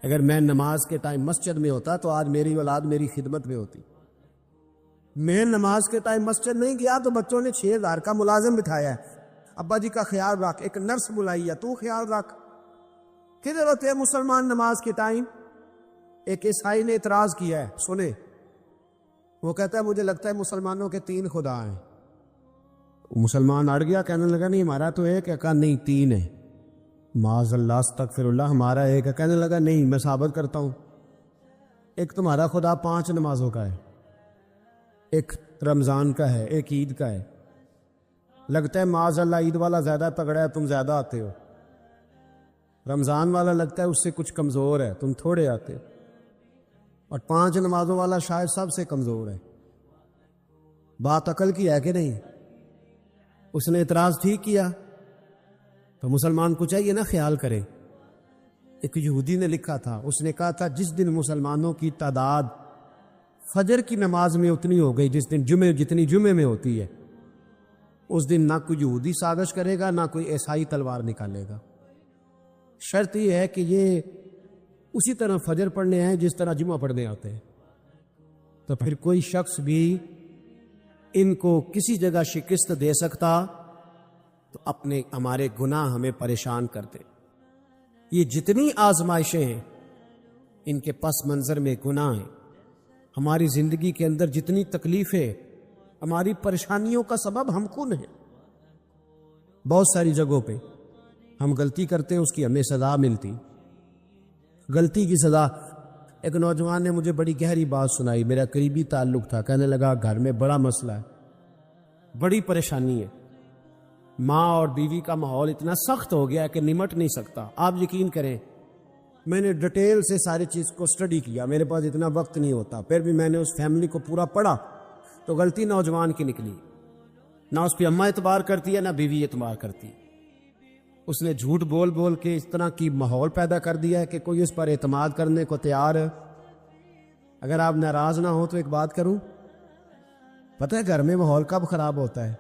اگر میں نماز کے ٹائم مسجد میں ہوتا تو آج میری اولاد میری خدمت میں ہوتی۔ میں نماز کے ٹائم مسجد نہیں گیا تو بچوں نے 6,000 کا ملازم بٹھایا ہے، ابا جی کا خیال رکھ، ایک نرس بلائی ہے تو خیال رکھ۔ کدھر ہوتے ہیں مسلمان نماز کے ٹائم؟ ایک عیسائی نے اعتراض کیا ہے، سنے، وہ کہتا ہے مجھے لگتا ہے مسلمانوں کے 3 خدا ہیں۔ مسلمان اڑ گیا، کہنے لگا نہیں ہمارا تو ایک ہے، کہا نہیں 3 ہے۔ معاذ اللہ استغفر اللہ، ہمارا ایک ہے۔ کہنے لگا نہیں میں ثابت کرتا ہوں، ایک تمہارا خدا 5 نمازوں کا ہے، ایک رمضان کا ہے، ایک عید کا ہے۔ لگتا ہے معاذ اللہ عید والا زیادہ تگڑا ہے، تم زیادہ آتے ہو۔ رمضان والا لگتا ہے اس سے کچھ کمزور ہے، تم تھوڑے آتے ہو۔ اور 5 نمازوں والا شاید سب سے کمزور ہے۔ بات عقل کی ہے کہ نہیں؟ اس نے اعتراض ٹھیک کیا، تو مسلمان کو چاہیے نا خیال کرے۔ ایک یہودی نے لکھا تھا، اس نے کہا تھا جس دن مسلمانوں کی تعداد فجر کی نماز میں اتنی ہو گئی جس دن جتنی جمعے میں ہوتی ہے، اس دن نہ کوئی یہودی سازش کرے گا نہ کوئی عیسائی تلوار نکالے گا۔ شرط یہ ہے کہ یہ اسی طرح فجر پڑھنے ہیں جس طرح جمعہ پڑھنے آتے ہیں، تو پھر کوئی شخص بھی ان کو کسی جگہ شکست دے سکتا تو ہمارے گناہ ہمیں پریشان کرتے۔ یہ جتنی آزمائشیں ہیں ان کے پس منظر میں گناہ ہیں۔ ہماری زندگی کے اندر جتنی تکلیفیں، ہماری پریشانیوں کا سبب ہم خود ہیں۔ بہت ساری جگہوں پہ ہم غلطی کرتے ہیں، اس کی ہمیں سزا ملتی، غلطی کی سزا۔ ایک نوجوان نے مجھے بڑی گہری بات سنائی، میرا قریبی تعلق تھا، کہنے لگا گھر میں بڑا مسئلہ ہے، بڑی پریشانی ہے، ماں اور بیوی کا ماحول اتنا سخت ہو گیا ہے کہ نمٹ نہیں سکتا۔ آپ یقین کریں میں نے ڈیٹیل سے ساری چیز کو سٹڈی کیا، میرے پاس اتنا وقت نہیں ہوتا، پھر بھی میں نے اس فیملی کو پورا پڑھا، تو غلطی نوجوان کی نکلی، نہ اس پہ اماں اعتبار کرتی ہے نہ بیوی اعتبار کرتی۔ اس نے جھوٹ بول بول کے اس طرح کی ماحول پیدا کر دیا ہے کہ کوئی اس پر اعتماد کرنے کو تیار ہے۔ اگر آپ ناراض نہ ہو تو ایک بات کروں، پتہ ہے گھر میں ماحول کب خراب ہوتا ہے؟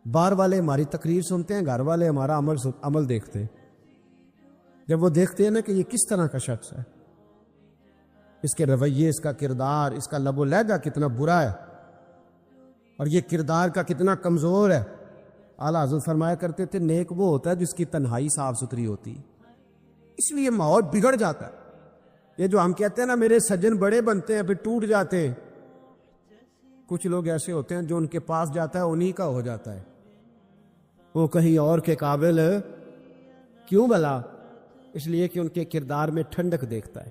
باہر والے ہماری تقریر سنتے ہیں، گھر والے ہمارا عمل دیکھتے ہیں۔ جب وہ دیکھتے ہیں نا کہ یہ کس طرح کا شخص ہے، اس کے رویے، اس کا کردار، اس کا لب و لہجہ کتنا برا ہے، اور یہ کردار کا کتنا کمزور ہے۔ اعلیٰ حضرت فرمایا کرتے تھے نیک وہ ہوتا ہے جس کی تنہائی صاف ستھری ہوتی، اس لیے ماحول بگڑ جاتا ہے۔ یہ جو ہم کہتے ہیں نا میرے سجن بڑے بنتے ہیں پھر ٹوٹ جاتے ہیں، کچھ لوگ ایسے ہوتے ہیں جو ان کے پاس جاتا ہے انہی کا ہو جاتا ہے، وہ کہیں اور کے قابل کیوں بھلا؟ اس لیے کہ ان کے کردار میں ٹھنڈک دیکھتا ہے،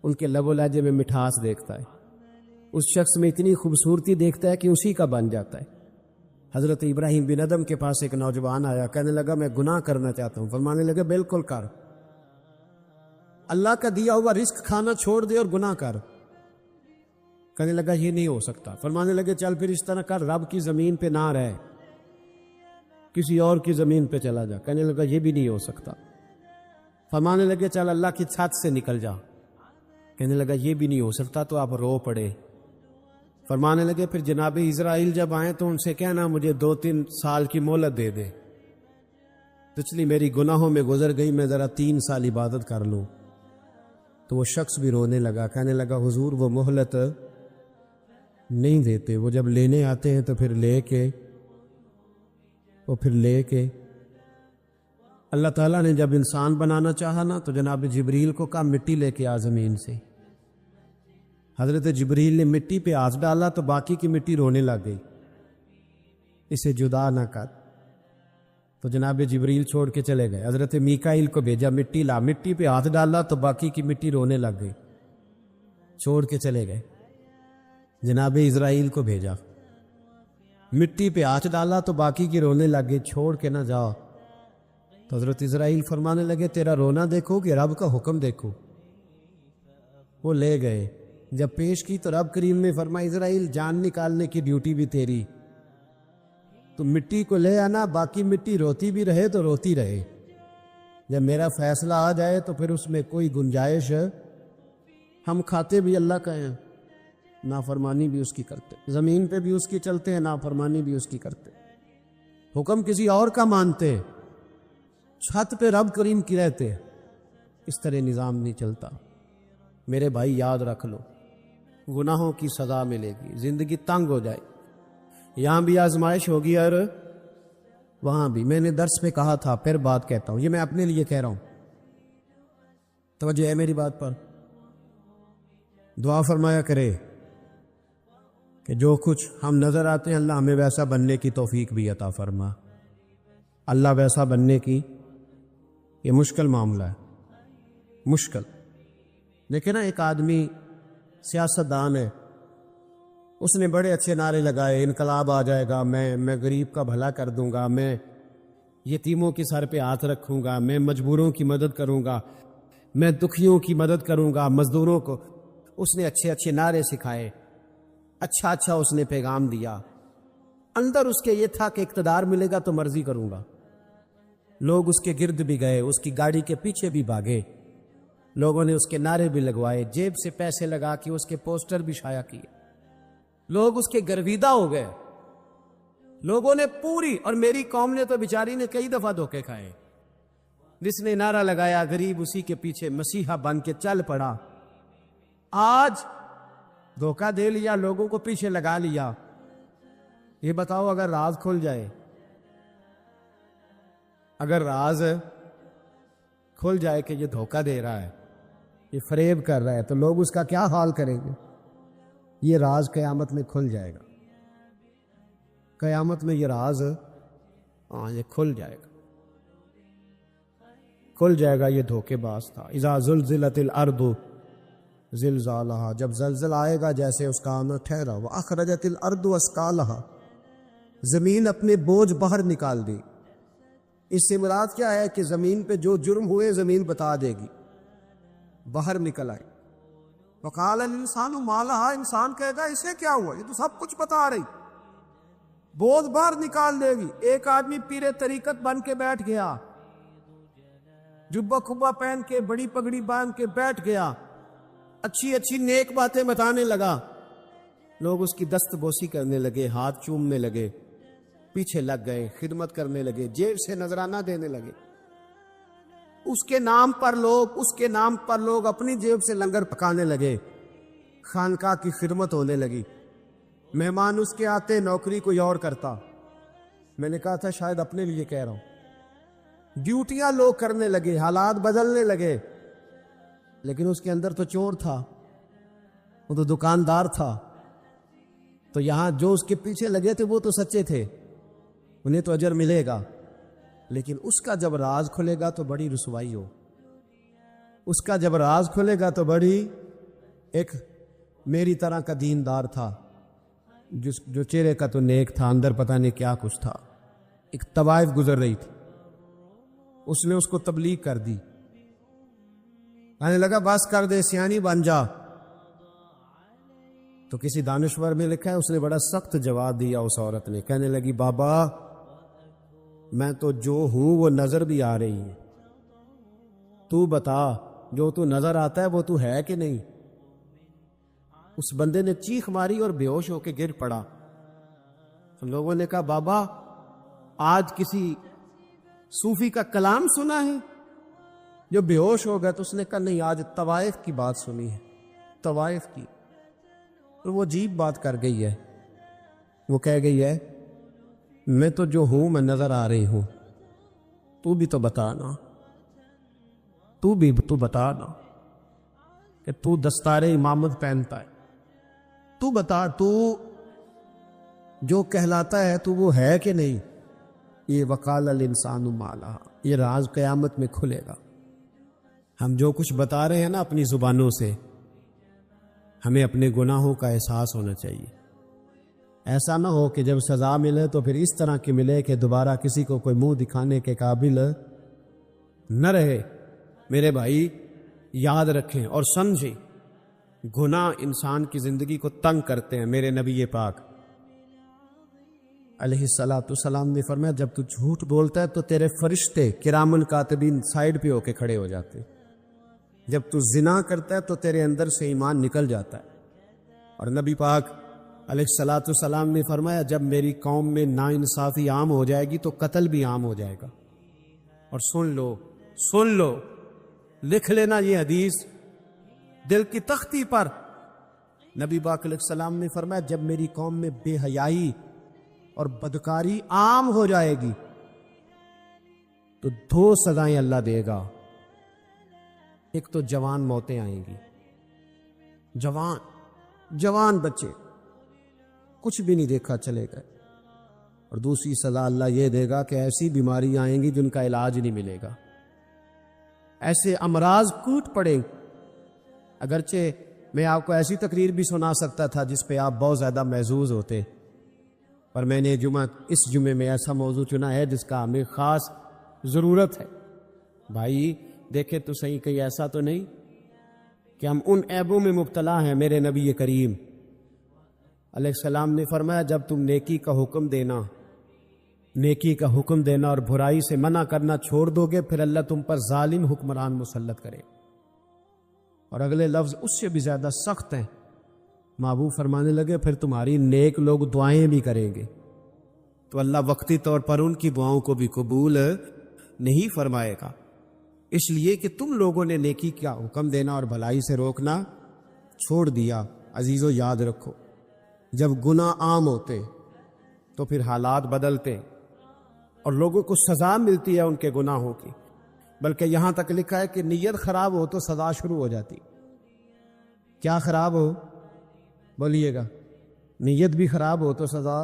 ان کے لب و لہجے میں مٹھاس دیکھتا ہے، اس شخص میں اتنی خوبصورتی دیکھتا ہے کہ اسی کا بن جاتا ہے۔ حضرت ابراہیم بن ادم کے پاس ایک نوجوان آیا، کہنے لگا میں گناہ کرنا چاہتا ہوں۔ فرمانے لگے بالکل کر، اللہ کا دیا ہوا رزق کھانا چھوڑ دے اور گناہ کر۔ کہنے لگا یہ نہیں ہو سکتا۔ فرمانے لگے چل پھر اس طرح کر، رب کی زمین پہ نہ رہ، کسی اور کی زمین پہ چلا جا۔ کہنے لگا یہ بھی نہیں ہو سکتا۔ فرمانے لگے چل اللہ کی چھت سے نکل جا۔ کہنے لگا یہ بھی نہیں ہو سکتا۔ تو آپ رو پڑے،
فرمانے لگے پھر جناب اسرائیل جب آئیں تو ان سے کہنا مجھے 2-3 سال کی مہلت دے دے، پچھلی میری گناہوں میں گزر گئی، میں ذرا 3 سال عبادت کر لوں۔ تو وہ شخص بھی رونے لگا، کہنے لگا حضور وہ مہلت نہیں دیتے، وہ جب لینے آتے ہیں تو پھر لے کے اللہ تعالیٰ نے جب انسان بنانا چاہا نا تو جناب جبریل کو کہا مٹی لے کے آ زمین سے۔ حضرت جبریل نے مٹی پہ ہاتھ ڈالا تو باقی کی مٹی رونے لگ گئی، اسے جدا نہ کر۔ تو جناب جبریل چھوڑ کے چلے گئے، حضرت میکائیل کو بھیجا مٹی لا، مٹی پہ ہاتھ ڈالا تو باقی کی مٹی رونے لگ گئی، چھوڑ کے چلے گئے۔ جناب اسرائیل کو بھیجا، مٹی پہ ہاتھ ڈالا تو باقی کی رونے لگ گئی، چھوڑ کے نہ جاؤ۔ تو حضرت اسرائیل فرمانے لگے تیرا رونا دیکھو کہ رب کا حکم دیکھو۔ وہ لے گئے، جب پیش کی تو رب کریم نے فرمایا اسرائیل جان نکالنے کی ڈیوٹی بھی تیری، تو مٹی کو لے آنا، باقی مٹی روتی بھی رہے تو روتی رہے، جب میرا فیصلہ آ جائے تو پھر اس میں کوئی گنجائش ہے، ہم کھاتے بھی اللہ کا ہیں، نافرمانی بھی اس کی کرتے، زمین پہ بھی اس کی چلتے ہیں، نافرمانی بھی اس کی کرتے، حکم کسی اور کا مانتے، چھت پہ رب کریم کی رہتے، اس طرح نظام نہیں چلتا۔ میرے بھائی یاد رکھ لو، گناہوں کی سزا ملے گی، زندگی تنگ ہو جائے، یہاں بھی آزمائش ہوگی اور وہاں بھی۔ میں نے درس پہ کہا تھا، پھر بات کہتا ہوں، یہ میں اپنے لیے کہہ رہا ہوں، توجہ ہے میری بات پر۔ دعا فرمایا کرے کہ جو کچھ ہم نظر آتے ہیں اللہ ہمیں ویسا بننے کی توفیق بھی عطا فرما۔ اللہ ویسا بننے کی یہ مشکل معاملہ ہے، مشکل۔ دیکھیں نا ایک آدمی سیاستدان ہے، اس نے بڑے اچھے نعرے لگائے، انقلاب آ جائے گا، میں غریب کا بھلا کر دوں گا، میں یتیموں کے سر پہ ہاتھ رکھوں گا، میں مجبوروں کی مدد کروں گا، میں دکھیوں کی مدد کروں گا، مزدوروں کو۔ اس نے اچھے اچھے نعرے سکھائے، اچھا اس نے پیغام دیا، اندر اس کے یہ تھا کہ اقتدار ملے گا تو مرضی کروں گا۔ لوگ اس کے گرد بھی گئے، اس کی گاڑی کے پیچھے بھی بھاگے، لوگوں نے اس کے نعرے بھی لگوائے، جیب سے پیسے لگا کے اس کے پوسٹر بھی شائع کیے، لوگ اس کے گرویدہ ہو گئے، لوگوں نے پوری، اور میری قوم نے تو بیچاری نے کئی دفعہ دھوکے کھائے، جس نے نعرہ لگایا غریب اسی کے پیچھے مسیحا بن کے چل پڑا۔ آج دھوکہ دے لیا، لوگوں کو پیچھے لگا لیا۔ یہ بتاؤ اگر راز کھل جائے، اگر راز کھل جائے کہ یہ دھوکہ دے رہا ہے، یہ فریب کر رہا ہے، تو لوگ اس کا کیا حال کریں گے؟ یہ راز قیامت میں کھل جائے گا، قیامت میں یہ راز یہ کھل جائے گا، کھل جائے گا، یہ دھوکے باز تھا۔ اذا زلزلت الارض زلزالہا، جب زلزل آئے گا جیسے اس کا آنا ٹھہرا، واخرجت الارض اثقالہا، زمین اپنے بوجھ باہر نکال دی۔ اس سے مراد کیا ہے کہ زمین پہ جو جرم ہوئے زمین بتا دے گی، باہر نکل آئے۔ وقال الانسان ما لہا، انسان کہے گا اسے کیا ہوا، یہ تو سب کچھ بتا رہی، بوجھ باہر نکال دے گی۔ ایک آدمی پیر طریقت بن کے بیٹھ گیا، جبہ کھبا پہن کے بڑی پگڑی باندھ کے بیٹھ گیا، اچھی اچھی نیک باتیں بتانے لگا، لوگ اس کی دست بوسی کرنے لگے، ہاتھ چومنے لگے، پیچھے لگ گئے، خدمت کرنے لگے، جیب سے نذرانہ دینے لگے۔ اس کے نام پر لوگ اپنی جیب سے لنگر پکانے لگے، خانقاہ کی خدمت ہونے لگی، مہمان اس کے آتے، نوکری کوئی اور کرتا۔ میں نے کہا تھا شاید اپنے لیے کہہ رہا ہوں، ڈیوٹیاں لوگ کرنے لگے، حالات بدلنے لگے، لیکن اس کے اندر تو چور تھا، وہ تو دکاندار تھا، تو یہاں جو اس کے پیچھے لگے تھے وہ تو سچے تھے، انہیں تو اجر ملے گا، لیکن اس کا جب راز کھلے گا تو بڑی رسوائی ہو، اس کا جب راز کھلے گا تو بڑی، ایک میری طرح کا دیندار تھا، جو چہرے کا تو نیک تھا، اندر پتہ نہیں کیا کچھ تھا، ایک طوائف گزر رہی تھی، اس نے اس کو تبلیغ کر دی، کہنے لگا بس کر دے، سیانی بن جا۔ تو کسی دانشور میں لکھا ہے اس نے بڑا سخت جواب دیا، اس عورت نے، کہنے لگی بابا میں تو جو ہوں وہ نظر بھی آ رہی ہے، تو بتا جو تو نظر آتا ہے وہ تو ہے کہ نہیں؟ اس بندے نے چیخ ماری اور بے ہوش ہو کے گر پڑا. لوگوں نے کہا بابا آج کسی صوفی کا کلام سنا ہے؟ جو بے ہوش ہو گیا تو اس نے کہا نہیں، آج طوائف کی بات سنی ہے، طوائف کی. اور وہ عجیب بات کر گئی ہے. وہ کہہ گئی ہے میں تو جو ہوں میں نظر آ رہی ہوں، تو بھی تو بتا نا، تو بتا نا کہ تو دستار امامت پہنتا ہے، تو بتا تو جو کہلاتا ہے تو وہ ہے کہ نہیں؟ یہ وقال الانسان ما لہا، یہ راز قیامت میں کھلے گا. ہم جو کچھ بتا رہے ہیں نا اپنی زبانوں سے، ہمیں اپنے گناہوں کا احساس ہونا چاہیے. ایسا نہ ہو کہ جب سزا ملے تو پھر اس طرح کی ملے کہ دوبارہ کسی کو کوئی منہ دکھانے کے قابل نہ رہے. میرے بھائی یاد رکھیں اور سمجھیں، گناہ انسان کی زندگی کو تنگ کرتے ہیں. میرے نبی پاک علیہ الصلاۃ والسلام نے فرمایا جب تو جھوٹ بولتا ہے تو تیرے فرشتے کرام الکاتبین سائڈ پہ ہو کے کھڑے ہو جاتے ہیں. جب تو زنا کرتا ہے تو تیرے اندر سے ایمان نکل جاتا ہے. اور نبی پاک علیہ الصلاۃ والسلام نے فرمایا جب میری قوم میں ناانصافی عام ہو جائے گی تو قتل بھی عام ہو جائے گا. اور سن لو لکھ لینا یہ حدیث دل کی تختی پر. نبی پاک علیہ السلام نے فرمایا جب میری قوم میں بے حیائی اور بدکاری عام ہو جائے گی تو 2 سزائیں اللہ دے گا. ایک تو جوان موتیں آئیں گی، جوان بچے کچھ بھی نہیں دیکھا چلے گئے. اور دوسری سزا اللہ یہ دے گا کہ ایسی بیماری آئیں گی جن کا علاج نہیں ملے گا، ایسے امراض کوٹ پڑیں. اگرچہ میں آپ کو ایسی تقریر بھی سنا سکتا تھا جس پہ آپ بہت زیادہ محظوظ ہوتے، پر میں نے اس جمعے میں ایسا موضوع چنا ہے جس کا ہمیں خاص ضرورت ہے. بھائی دیکھیں تو صحیح، کہیں ایسا تو نہیں کہ ہم ان عیبوں میں مبتلا ہیں. میرے نبی کریم علیہ السلام نے فرمایا جب تم نیکی کا حکم دینا اور برائی سے منع کرنا چھوڑ دو گے پھر اللہ تم پر ظالم حکمران مسلط کرے. اور اگلے لفظ اس سے بھی زیادہ سخت ہیں. محبوب فرمانے لگے پھر تمہاری نیک لوگ دعائیں بھی کریں گے تو اللہ وقتی طور پر ان کی دعاؤں کو بھی قبول نہیں فرمائے گا. اس لیے کہ تم لوگوں نے نیکی کا حکم دینا اور بھلائی سے روکنا چھوڑ دیا. عزیزو یاد رکھو جب گناہ عام ہوتے تو پھر حالات بدلتے اور لوگوں کو سزا ملتی ہے ان کے گناہوں کی. بلکہ یہاں تک لکھا ہے کہ نیت خراب ہو تو سزا شروع ہو جاتی. کیا خراب ہو؟ بولیے گا. نیت بھی خراب ہو تو سزا.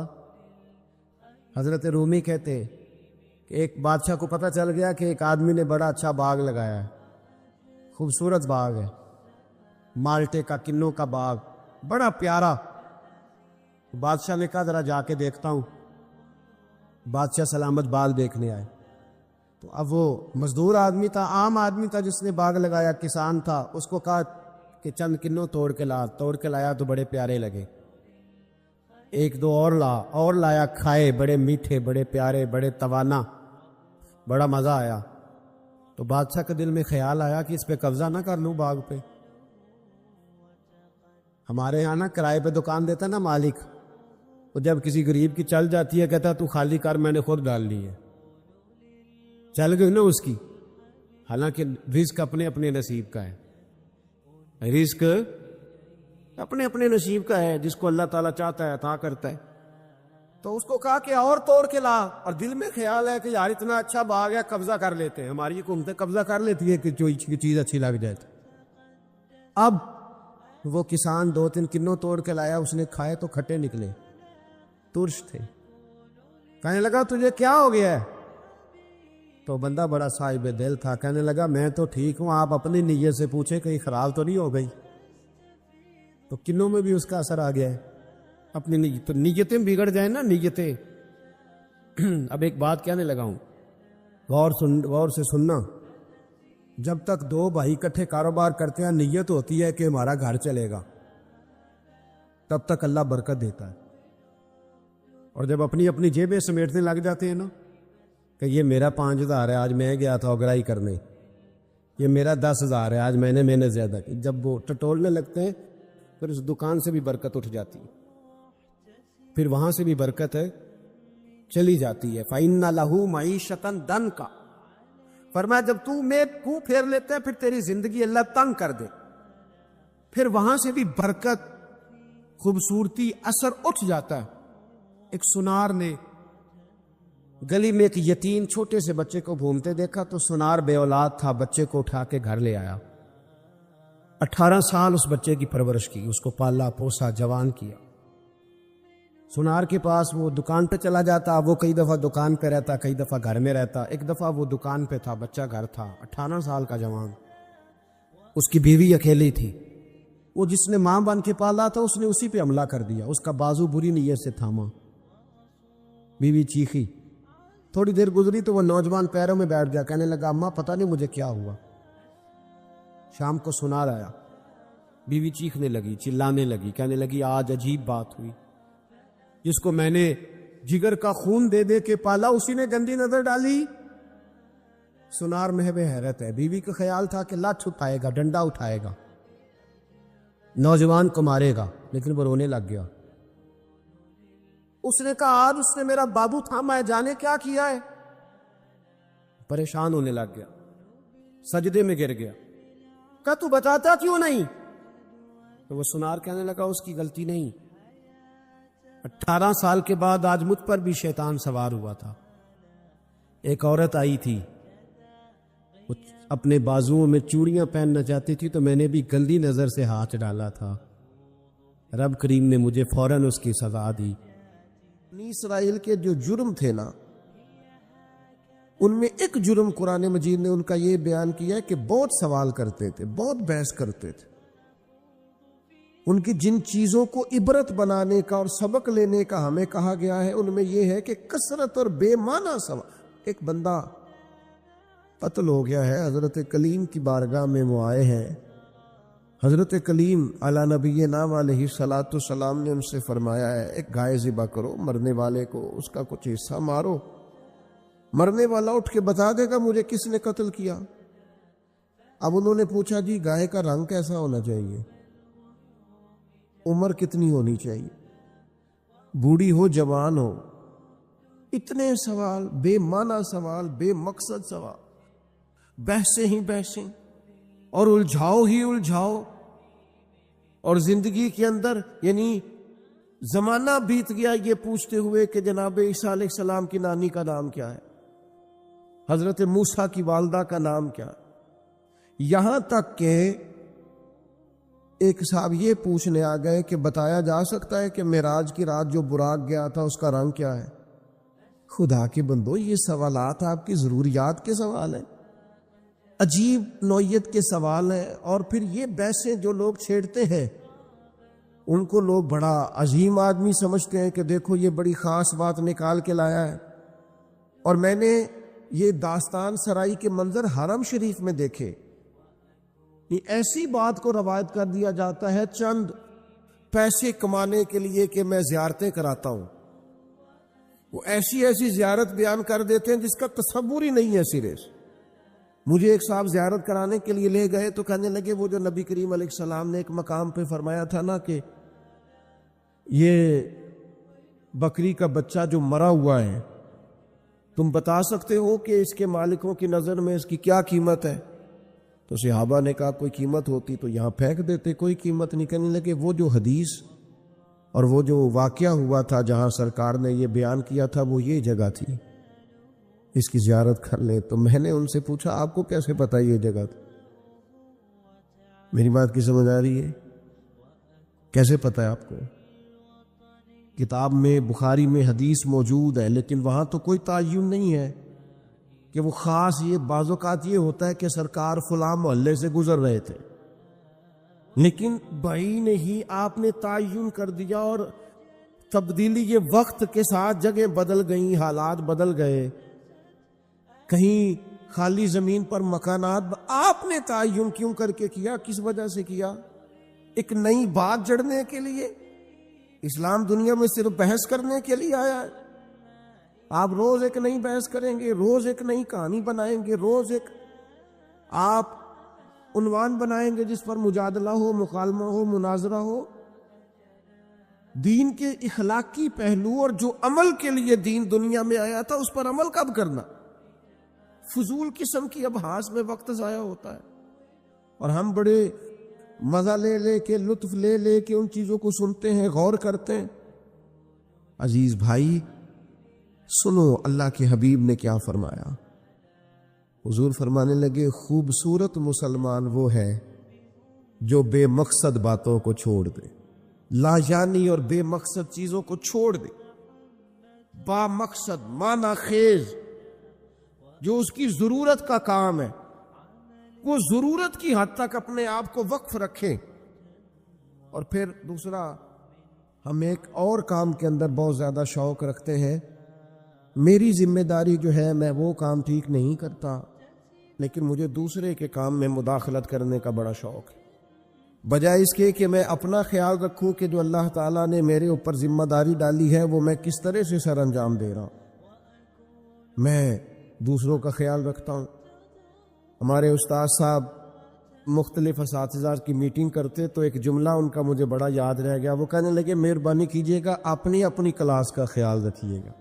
حضرت رومی کہتے ہیں کہ ایک بادشاہ کو پتہ چل گیا کہ ایک آدمی نے بڑا اچھا باغ لگایا ہے، خوبصورت باغ ہے، مالٹے کا کنوں کا باغ بڑا پیارا. بادشاہ نے کہا ذرا جا کے دیکھتا ہوں. بادشاہ سلامت بال دیکھنے آئے تو اب وہ مزدور آدمی تھا، عام آدمی تھا جس نے باغ لگایا، کسان تھا. اس کو کہا کہ چند کنوں توڑ کے لایا تو بڑے پیارے لگے. 1-2 اور لایا، کھائے، بڑے میٹھے، بڑے پیارے، بڑے توانا، بڑا مزہ آیا. تو بادشاہ کے دل میں خیال آیا کہ اس پہ قبضہ نہ کر لوں باغ پہ. ہمارے یہاں نا کرائے پہ دکان دیتا نا مالک، وہ جب کسی غریب کی چل جاتی ہے کہتا تو خالی کر، میں نے خود ڈال لی ہے. چل گئی نا اس کی. حالانکہ رزق اپنے اپنے نصیب کا ہے، رزق اپنے اپنے نصیب کا ہے. جس کو اللہ تعالیٰ چاہتا ہے عطا کرتا ہے. تو اس کو کہا کہ اور توڑ کے لا، اور دل میں خیال ہے کہ یار اتنا اچھا باغ ہے قبضہ کر لیتے ہیں. ہماری حکومتیں قبضہ کر لیتی ہے کہ جو چیز اچھی لگ جائے. اب وہ کسان 2-3 کنوں توڑ کے لایا، اس نے کھائے تو کھٹے نکلے، ترش تھے. کہنے لگا تجھے کیا ہو گیا ہے؟ تو بندہ بڑا صاحب دل تھا، کہنے لگا میں تو ٹھیک ہوں، آپ اپنی نیت سے پوچھیں کہیں خراب تو نہیں ہو گئی. تو کنوں میں بھی اس کا اثر آ گیا ہے. اپنی نیتیں بگڑ جائیں نا، نیتیں. اب ایک بات کہنے لگا ہوں، غور سے سننا. جب تک 2 بھائی اکٹھے کاروبار کرتے ہیں نیت ہوتی ہے کہ ہمارا گھر چلے گا، تب تک اللہ برکت دیتا ہے. اور جب اپنی اپنی جیبیں سمیٹنے لگ جاتے ہیں نا کہ یہ میرا 5,000 ہے، آج میں گیا تھا اگرائی کرنے، یہ میرا 10,000 ہے، آج میں نے محنت زیادہ کی. جب وہ ٹٹولنے لگتے ہیں پھر اس دکان سے بھی برکت اٹھ جاتی ہے، پھر وہاں سے بھی برکت ہے چلی جاتی ہے۔ فَإِنَّ لَهُ مَعِيشَةً ضَنْكَ، فرمایا جب تو منہ پھیر لیتا ہے پھر تیری زندگی اللہ تنگ کر دے، پھر وہاں سے بھی برکت، خوبصورتی، اثر اٹھ جاتا ہے۔ ایک سنار نے گلی میں ایک یتیم چھوٹے سے بچے کو گھومتے دیکھا تو سنار بے اولاد تھا، بچے کو اٹھا کے گھر لے آیا، 18 سال اس بچے کی پرورش کی، اس کو پالا پوسا، جوان کیا۔ سنار کے پاس وہ دکان پہ چلا جاتا، وہ کئی دفعہ دکان پہ رہتا، کئی دفعہ گھر میں رہتا۔ ایک دفعہ وہ دکان پہ تھا، بچہ گھر تھا، 18 سال کا جوان، اس کی بیوی اکیلی تھی۔ وہ جس نے ماں بن کے پالا تھا اس نے اسی پہ حملہ کر دیا، اس کا بازو بری نیت سے تھاما، بیوی چیخی۔ تھوڑی دیر گزری تو وہ نوجوان پیروں میں بیٹھ گیا، کہنے لگا اماں پتہ نہیں مجھے کیا ہوا۔ شام کو سنار آیا، بیوی چیخنے لگی، چلانے لگی، کہنے لگی آج عجیب بات ہوئی، جس کو میں نے جگر کا خون دے دے کے پالا اسی نے گندی نظر ڈالی۔ سنار محو حیرت ہے، بیوی کا خیال تھا کہ لٹھ اٹھائے گا، ڈنڈا اٹھائے گا، نوجوان کو مارے گا، لیکن وہ رونے لگ گیا۔ اس نے کہا آج اس نے میرا بابو تھاما ہے، جانے کیا کیا ہے۔ پریشان ہونے لگ گیا، سجدے میں گر گیا، کہا تو بتاتا کیوں نہیں؟ تو وہ سنار کہنے لگا اس کی غلطی نہیں، 18 سال کے بعد آج مجھ پر بھی شیطان سوار ہوا تھا۔ ایک عورت آئی تھی، وہ اپنے بازوؤں میں چوڑیاں پہننا چاہتی تھی تو میں نے بھی گندی نظر سے ہاتھ ڈالا تھا، رب کریم نے مجھے فوراً اس کی سزا دی۔
بنی اسرائیل کے جو جرم تھے نا، ان میں ایک جرم قرآن مجید نے ان کا یہ بیان کیا ہے کہ بہت سوال کرتے تھے، بہت بحث کرتے تھے۔ ان کی جن چیزوں کو عبرت بنانے کا اور سبق لینے کا ہمیں کہا گیا ہے ان میں یہ ہے کہ کثرت اور بے معنی سوال۔ ایک بندہ قتل ہو گیا ہے، حضرت کلیم کی بارگاہ میں وہ آئے ہیں، حضرت کلیم علی نبی نام علیہ الصلاۃ والسلام نے ان سے فرمایا ہے ایک گائے ذبح کرو، مرنے والے کو اس کا کچھ حصہ مارو، مرنے والا اٹھ کے بتا دے گا مجھے کس نے قتل کیا۔ اب انہوں نے پوچھا جی گائے کا رنگ کیسا ہونا چاہیے، عمر کتنی ہونی چاہیے، بوڑھی ہو جوان ہو، اتنے سوال، بے معنی سوال، بے مقصد سوال، بحثیں ہی بحثیں اور الجھاؤ ہی الجھاؤ، اور زندگی کے اندر یعنی زمانہ بیت گیا یہ پوچھتے ہوئے کہ جناب عیسیٰ علیہ السلام کی نانی کا نام کیا ہے، حضرت موسیٰ کی والدہ کا نام کیا ہے، یہاں تک کہ ایک صاحب یہ پوچھنے آ گئے کہ بتایا جا سکتا ہے کہ معراج کی رات جو براق گیا تھا اس کا رنگ کیا ہے۔ خدا کے بندو، یہ سوالات آپ کی ضروریات کے سوال ہیں، عجیب نوعیت کے سوال ہیں، اور پھر یہ بحثیں جو لوگ چھیڑتے ہیں ان کو لوگ بڑا عظیم آدمی سمجھتے ہیں کہ دیکھو یہ بڑی خاص بات نکال کے لایا ہے۔ اور میں نے یہ داستان سرائی کے منظر حرم شریف میں دیکھے، یہ ایسی بات کو روایت کر دیا جاتا ہے چند پیسے کمانے کے لیے کہ میں زیارتیں کراتا ہوں، وہ ایسی ایسی زیارت بیان کر دیتے ہیں جس کا تصور ہی نہیں ہے سرے سے۔ مجھے ایک صاحب زیارت کرانے کے لیے لے گئے تو کہنے لگے وہ جو نبی کریم علیہ السلام نے ایک مقام پہ فرمایا تھا نا کہ یہ بکری کا بچہ جو مرا ہوا ہے تم بتا سکتے ہو کہ اس کے مالکوں کی نظر میں اس کی کیا قیمت ہے؟ تو صحابہ نے کہا کوئی قیمت ہوتی تو یہاں پھینک دیتے، کوئی قیمت نہیں۔ کہنے لگے وہ جو حدیث اور وہ جو واقعہ ہوا تھا جہاں سرکار نے یہ بیان کیا تھا وہ یہ جگہ تھی، اس کی زیارت کر لیں۔ تو میں نے ان سے پوچھا آپ کو کیسے پتا یہ جگہ تھی؟ میری بات کی سمجھ آ رہی ہے؟ کیسے پتا ہے آپ کو؟ کتاب میں بخاری میں حدیث موجود ہے، لیکن وہاں تو کوئی تعین نہیں ہے کہ وہ خاص، یہ بعض اوقات یہ ہوتا ہے کہ سرکار فلاں محلے سے گزر رہے تھے، لیکن بھائی نہیں آپ نے تعین کر دیا، اور تبدیلی یہ وقت کے ساتھ جگہ بدل گئیں، حالات بدل گئے، کہیں خالی زمین پر مکانات آپ نے تعین کیوں کر کے کیا؟ کس وجہ سے کیا؟ ایک نئی بات جڑنے کے لیے؟ اسلام دنیا میں صرف بحث کرنے کے لیے آیا ہے؟ آپ روز ایک نئی بحث کریں گے، روز ایک نئی کہانی بنائیں گے، روز ایک آپ عنوان بنائیں گے جس پر مجادلہ ہو، مکالمہ ہو، مناظرہ ہو؟ دین کے اخلاقی پہلو اور جو عمل کے لیے دین دنیا میں آیا تھا اس پر عمل کب کرنا؟ فضول قسم کی ابحاث میں وقت ضائع ہوتا ہے، اور ہم بڑے مزہ لے لے کے، لطف لے لے کے ان چیزوں کو سنتے ہیں، غور کرتے ہیں۔ عزیز بھائی سنو اللہ کے حبیب نے کیا فرمایا۔ حضور فرمانے لگے خوبصورت مسلمان وہ ہے جو بے مقصد باتوں کو چھوڑ دے، لا یعنی اور بے مقصد چیزوں کو چھوڑ دے، با مقصد معنی خیز جو اس کی ضرورت کا کام ہے وہ ضرورت کی حد تک اپنے آپ کو وقف رکھیں۔ اور پھر دوسرا، ہم ایک اور کام کے اندر بہت زیادہ شوق رکھتے ہیں، میری ذمہ داری جو ہے میں وہ کام ٹھیک نہیں کرتا، لیکن مجھے دوسرے کے کام میں مداخلت کرنے کا بڑا شوق ہے، بجائے اس کے کہ میں اپنا خیال رکھوں کہ جو اللہ تعالیٰ نے میرے اوپر ذمہ داری ڈالی ہے وہ میں کس طرح سے سر انجام دے رہا ہوں، میں دوسروں کا خیال رکھتا ہوں۔ ہمارے استاد صاحب مختلف اساتذہ کی میٹنگ کرتے تو ایک جملہ ان کا مجھے بڑا یاد رہ گیا، وہ کہنے لگے مہربانی کیجیے گا اپنی اپنی کلاس کا خیال رکھیے گا،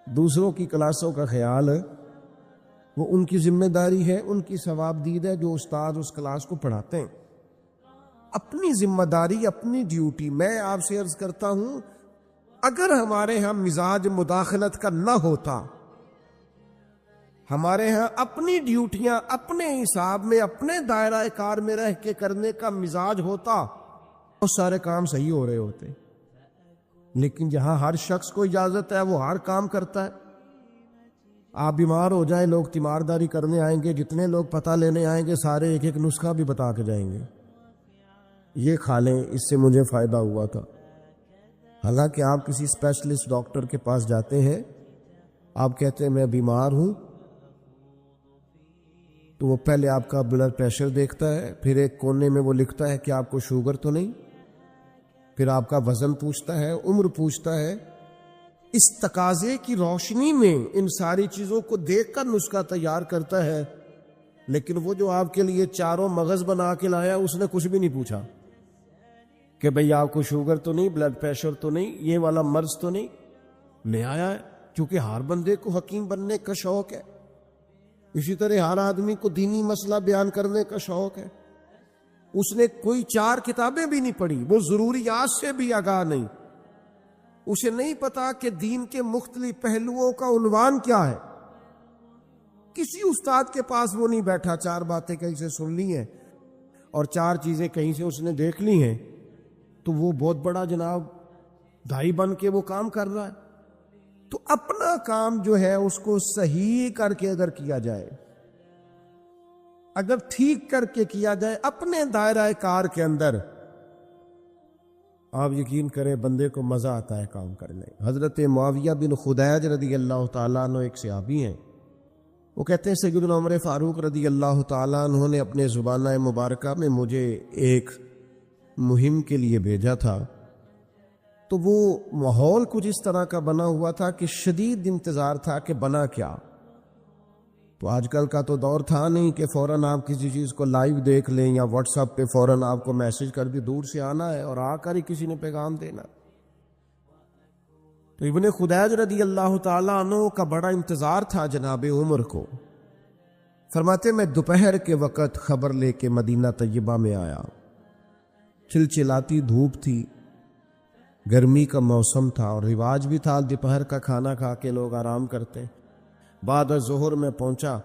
دوسروں کی کلاسوں کا خیال وہ ان کی ذمہ داری ہے، ان کی ثواب دید ہے جو استاد اس کلاس کو پڑھاتے ہیں۔ اپنی ذمہ داری، اپنی ڈیوٹی۔ میں آپ سے عرض کرتا ہوں اگر ہمارے ہاں مزاج مداخلت کا نہ ہوتا، ہمارے ہاں اپنی ڈیوٹیاں اپنے حساب میں اپنے دائرہ کار میں رہ کے کرنے کا مزاج ہوتا، بہت سارے کام صحیح ہو رہے ہوتے، لیکن جہاں ہر شخص کو اجازت ہے وہ ہر کام کرتا ہے۔ آپ بیمار ہو جائیں، لوگ تیمارداری کرنے آئیں گے، جتنے لوگ پتہ لینے آئیں گے سارے ایک ایک نسخہ بھی بتا کے جائیں گے، یہ کھا لیں اس سے مجھے فائدہ ہوا تھا۔ حالانکہ آپ کسی اسپیشلسٹ ڈاکٹر کے پاس جاتے ہیں، آپ کہتے ہیں میں بیمار ہوں، تو وہ پہلے آپ کا بلڈ پریشر دیکھتا ہے، پھر ایک کونے میں وہ لکھتا ہے کہ آپ کو شوگر تو نہیں، پھر آپ کا وزن پوچھتا ہے، عمر پوچھتا ہے۔ اس تقاضے کی روشنی میں ان ساری چیزوں کو دیکھ کر نسخہ تیار کرتا ہے، لیکن وہ جو آپ کے لیے چاروں مغز بنا کے لایا اس نے کچھ بھی نہیں پوچھا کہ بھئی آپ کو شوگر تو نہیں، بلڈ پریشر تو نہیں، یہ والا مرض تو نہیں، لے آیا ہے۔ کیونکہ ہر بندے کو حکیم بننے کا شوق ہے، اسی طرح ہر آدمی کو دینی مسئلہ بیان کرنے کا شوق ہے۔ اس نے کوئی 4 کتابیں بھی نہیں پڑھی، وہ ضروریات سے بھی آگاہ نہیں، اسے نہیں پتا کہ دین کے مختلف پہلوؤں کا عنوان کیا ہے۔ کسی استاد کے پاس وہ نہیں بیٹھا، 4 باتیں کہیں سے سن لی ہیں اور 4 چیزیں کہیں سے اس نے دیکھ لی ہیں تو وہ بہت بڑا جناب دائی بن کے وہ کام کر رہا ہے۔ تو اپنا کام جو ہے اس کو صحیح کر کے اگر کیا جائے، اگر ٹھیک کر کے کیا جائے اپنے دائرہ کار کے اندر، آپ یقین کریں بندے کو مزہ آتا ہے کام کرنے۔ حضرت معاویہ بن خدیج رضی اللہ تعالیٰ عنہ ایک صحابی ہیں، وہ کہتے ہیں سیدنا عمر فاروق رضی اللہ تعالیٰ عنہ نے اپنے زبانہ مبارکہ میں مجھے ایک مہم کے لیے بھیجا تھا، تو وہ ماحول کچھ اس طرح کا بنا ہوا تھا کہ شدید انتظار تھا کہ بنا کیا۔ تو آج کل کا تو دور تھا نہیں کہ فوراً آپ کسی چیز کو لائیو دیکھ لیں یا واٹس ایپ پہ فوراً آپ کو میسج کر دی، دور سے آنا ہے اور آ کر ہی کسی نے پیغام دینا۔ تو ابن خدیج رضی اللہ تعالیٰ عنہ کا بڑا انتظار تھا جناب عمر کو۔ فرماتے میں دوپہر کے وقت خبر لے کے مدینہ طیبہ میں آیا، چلچلاتی دھوپ تھی، گرمی کا موسم تھا اور رواج بھی تھا دوپہر کا کھانا کھا کے لوگ آرام کرتے۔ بعد ظہر میں پہنچا،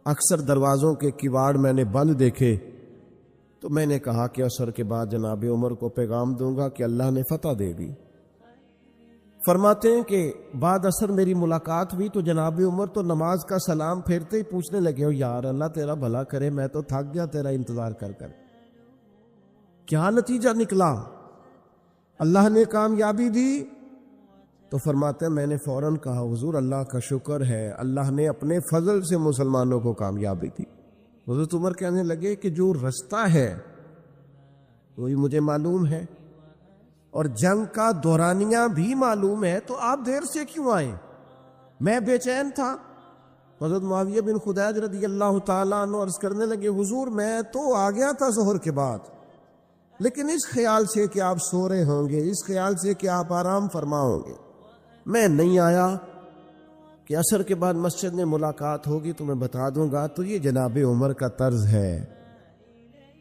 اکثر دروازوں کے کواڑ میں نے بند دیکھے، تو میں نے کہا کہ عصر کے بعد جناب عمر کو پیغام دوں گا کہ اللہ نے فتح دے دی۔ فرماتے ہیں کہ بعد عصر میری ملاقات ہوئی تو جناب عمر تو نماز کا سلام پھیرتے ہی پوچھنے لگے، او یار اللہ تیرا بھلا کرے، میں تو تھک گیا تیرا انتظار کر کر، کیا نتیجہ نکلا؟ اللہ نے کامیابی دی؟ تو فرماتے ہیں میں نے فوراً کہا حضور اللہ کا شکر ہے، اللہ نے اپنے فضل سے مسلمانوں کو کامیابی دی۔ حضرت عمر کہنے لگے کہ جو رستہ ہے وہی مجھے معلوم ہے اور جنگ کا دورانیہ بھی معلوم ہے، تو آپ دیر سے کیوں آئے؟ میں بے چین تھا، حضرت معاویہ بن خدیج رضی اللہ تعالیٰ عنہ عرض کرنے لگے حضور میں تو آ گیا تھا ظہر کے بعد، لیکن اس خیال سے کہ آپ سو رہے ہوں گے، اس خیال سے کہ آپ آرام فرما ہوں گے، میں نہیں آیا کہ عصر کے بعد مسجد میں ملاقات ہوگی تو میں بتا دوں گا۔ تو یہ جناب عمر کا طرز ہے،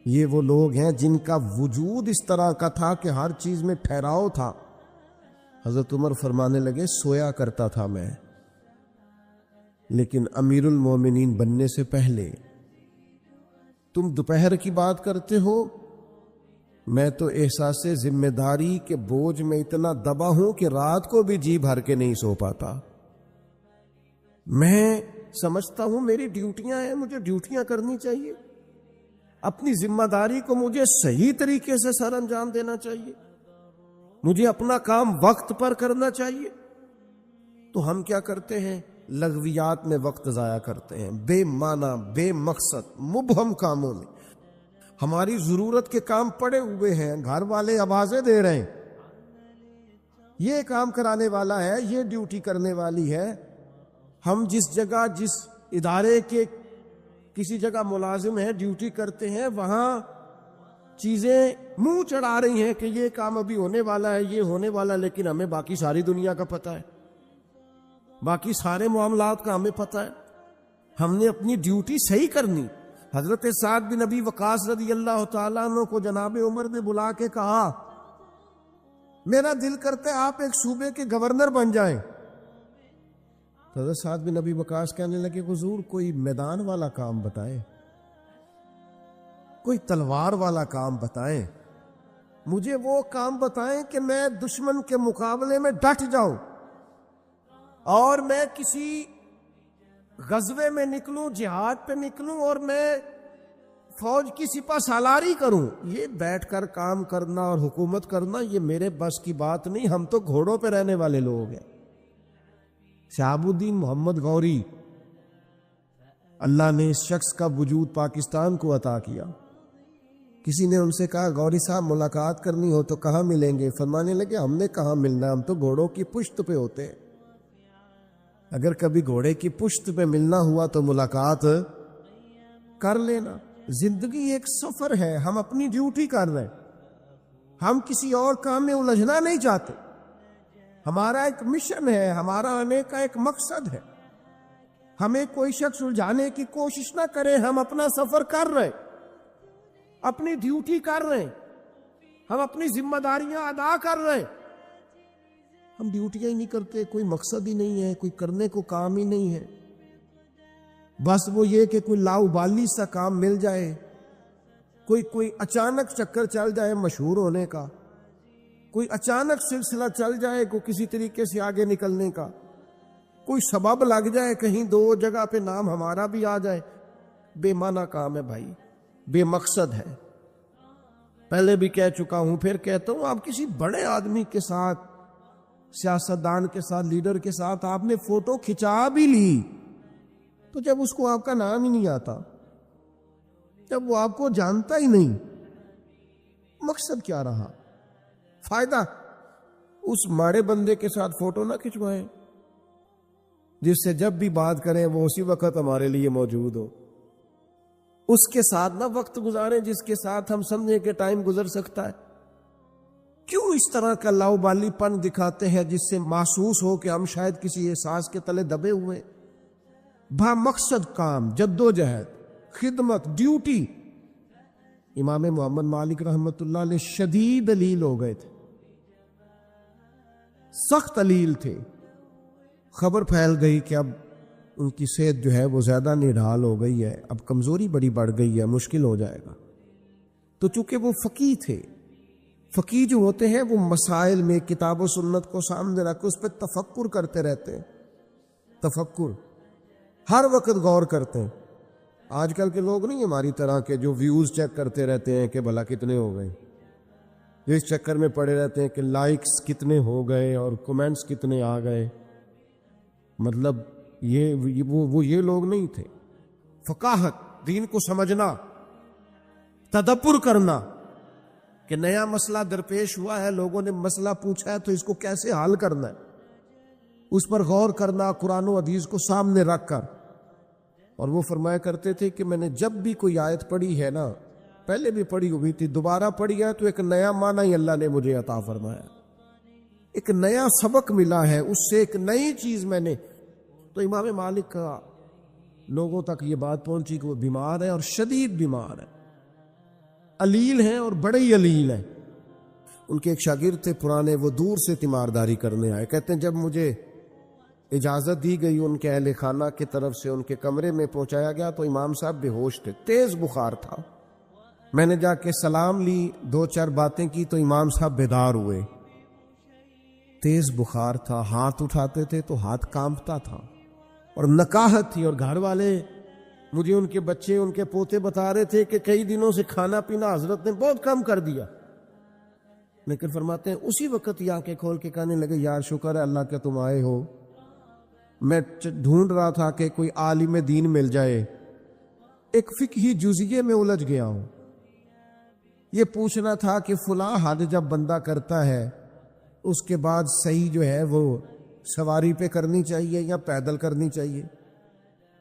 یہ وہ لوگ ہیں جن کا وجود اس طرح کا تھا کہ ہر چیز میں ٹھہراؤ تھا۔ حضرت عمر فرمانے لگے سویا کرتا تھا میں، لیکن امیر المومنین بننے سے پہلے تم دوپہر کی بات کرتے ہو، میں تو احساس ذمہ داری کے بوجھ میں اتنا دبا ہوں کہ رات کو بھی جی بھر کے نہیں سو پاتا۔ میں سمجھتا ہوں میری ڈیوٹیاں ہیں، مجھے ڈیوٹیاں کرنی چاہیے، اپنی ذمہ داری کو مجھے صحیح طریقے سے سر انجام دینا چاہیے، مجھے اپنا کام وقت پر کرنا چاہیے۔ تو ہم کیا کرتے ہیں؟ لغویات میں وقت ضائع کرتے ہیں، بے معنی، بے مقصد، مبہم کاموں میں۔ ہماری ضرورت کے کام پڑے ہوئے ہیں، گھر والے آوازیں دے رہے ہیں، یہ کام کرانے والا ہے، یہ ڈیوٹی کرنے والی ہے۔ ہم جس جگہ، جس ادارے کے کسی جگہ ملازم ہیں، ڈیوٹی کرتے ہیں، وہاں چیزیں منہ چڑھا رہی ہیں کہ یہ کام ابھی ہونے والا ہے، یہ ہونے والا ہے، لیکن ہمیں باقی ساری دنیا کا پتہ ہے، باقی سارے معاملات کا ہمیں پتہ ہے۔ ہم نے اپنی ڈیوٹی صحیح کرنی۔ حضرت سعد بن ابی وقاص رضی اللہ تعالیٰ عنہ کو جناب عمر نے بلا کے کہا میرا دل کرتا ہے آپ ایک صوبے کے گورنر بن جائیں۔ حضرت سعد بن ابی وقاص کہنے لگے حضور کوئی میدان والا کام بتائیں، کوئی تلوار والا کام بتائیں، مجھے وہ کام بتائیں کہ میں دشمن کے مقابلے میں ڈٹ جاؤں اور میں کسی غزوے میں نکلوں، جہاد پہ نکلوں اور میں فوج کی سپہ سالاری کروں۔ یہ بیٹھ کر کام کرنا اور حکومت کرنا یہ میرے بس کی بات نہیں، ہم تو گھوڑوں پہ رہنے والے لوگ ہیں۔ شہاب الدین محمد غوری، اللہ نے اس شخص کا وجود پاکستان کو عطا کیا۔ کسی نے ان سے کہا غوری صاحب ملاقات کرنی ہو تو کہاں ملیں گے؟ فرمانے لگے ہم نے کہاں ملنا، ہم تو گھوڑوں کی پشت پہ ہوتے ہیں، اگر کبھی گھوڑے کی پشت پہ ملنا ہوا تو ملاقات کر لینا۔ زندگی ایک سفر ہے، ہم اپنی ڈیوٹی کر رہے ہیں، ہم کسی اور کام میں الجھنا نہیں چاہتے، ہمارا ایک مشن ہے، ہمارا آنے کا ایک مقصد ہے، ہمیں کوئی شخص الجھانے کی کوشش نہ کرے، ہم اپنا سفر کر رہے ہیں، اپنی ڈیوٹی کر رہے ہیں، ہم اپنی ذمہ داریاں ادا کر رہے ہیں۔ ہم ڈیوٹیاں ہی نہیں کرتے، کوئی مقصد ہی نہیں ہے، کوئی کرنے کو کام ہی نہیں ہے، بس وہ یہ کہ کوئی لاؤبالی سا کام مل جائے، کوئی اچانک چکر چل جائے مشہور ہونے کا، کوئی اچانک سلسلہ چل جائے کو کسی طریقے سے آگے نکلنے کا، کوئی سبب لگ جائے کہیں دو جگہ پہ نام ہمارا بھی آ جائے۔ بے معنی کام ہے بھائی، بے مقصد ہے۔ پہلے بھی کہہ چکا ہوں، پھر کہتا ہوں، آپ کسی بڑے آدمی کے ساتھ، سیاستدان کے ساتھ، لیڈر کے ساتھ آپ نے فوٹو کھچا بھی لی تو جب اس کو آپ کا نام ہی نہیں آتا، جب وہ آپ کو جانتا ہی نہیں، مقصد کیا رہا؟ فائدہ؟ اس ماڑے بندے کے ساتھ فوٹو نہ کھچوائیں جس سے جب بھی بات کریں وہ اسی وقت ہمارے لیے موجود ہو، اس کے ساتھ نہ وقت گزاریں جس کے ساتھ ہم سمجھیں کہ ٹائم گزر سکتا ہے۔ کیوں اس طرح کا لاؤبالی پن دکھاتے ہیں جس سے محسوس ہو کہ ہم شاید کسی احساس کے تلے دبے ہوئے؟ با مقصد کام، جدوجہد، خدمت، ڈیوٹی۔ امام محمد مالک رحمۃ اللہ علیہ شدید علیل ہو گئے تھے، سخت علیل تھے۔ خبر پھیل گئی کہ اب ان کی صحت جو ہے وہ زیادہ نڈھال ہو گئی ہے، اب کمزوری بڑی بڑھ گئی ہے، مشکل ہو جائے گا۔ تو چونکہ وہ فقیہ تھے، فقیہ جو ہوتے ہیں وہ مسائل میں کتاب و سنت کو سامنے رکھ کے اس پہ تفکر کرتے رہتے ہیں، تفکر ہر وقت غور کرتے ہیں۔ آج کل کے لوگ نہیں ہماری طرح کے جو ویوز چیک کرتے رہتے ہیں کہ بھلا کتنے ہو گئے، جو اس چکر میں پڑے رہتے ہیں کہ لائکس کتنے ہو گئے اور کمنٹس کتنے آ گئے۔ مطلب یہ لوگ نہیں تھے۔ فقاہت، دین کو سمجھنا، تدبر کرنا کہ نیا مسئلہ درپیش ہوا ہے، لوگوں نے مسئلہ پوچھا ہے تو اس کو کیسے حل کرنا ہے، اس پر غور کرنا، قرآن و حدیث کو سامنے رکھ کر اور وہ فرمایا کرتے تھے کہ میں نے جب بھی کوئی آیت پڑھی ہے نا، پہلے بھی پڑھی ہوئی تھی، دوبارہ پڑھی ہے تو ایک نیا معنی ہی اللہ نے مجھے عطا فرمایا، ایک نیا سبق ملا ہے، اس سے ایک نئی چیز میں نے. تو امام مالک کا لوگوں تک یہ بات پہنچی کہ وہ بیمار ہے اور شدید بیمار ہے، علیل ہیں اور بڑے ہی علیل ہیں. ان کے ایک شاگرد تھے پرانے، وہ دور سے تیمارداری کرنے آئے. کہتے ہیں جب مجھے اجازت دی گئی ان کے اہل خانہ کی طرف سے، ان کے کمرے میں پہنچایا گیا تو امام صاحب بے ہوش تھے، تیز بخار تھا. میں نے جا کے سلام لی، 2-4 باتیں کی تو امام صاحب بیدار ہوئے. تیز بخار تھا، ہاتھ اٹھاتے تھے تو ہاتھ کانپتا تھا اور نکاہت تھی. اور گھر والے مجھے ان کے بچے، ان کے پوتے بتا رہے تھے کہ کئی دنوں سے کھانا پینا حضرت نے بہت کم کر دیا. لیکن فرماتے ہیں اسی وقت یہ آنکھیں کھول کے کہنے لگے یار شکر ہے اللہ کہ تم آئے ہو. میں ڈھونڈ رہا تھا کہ کوئی عالم دین مل جائے، ایک فقہی جزیے میں الجھ گیا ہوں. یہ پوچھنا تھا کہ فلاں حد جب بندہ کرتا ہے اس کے بعد صحیح جو ہے وہ سواری پہ کرنی چاہیے یا پیدل کرنی چاہیے.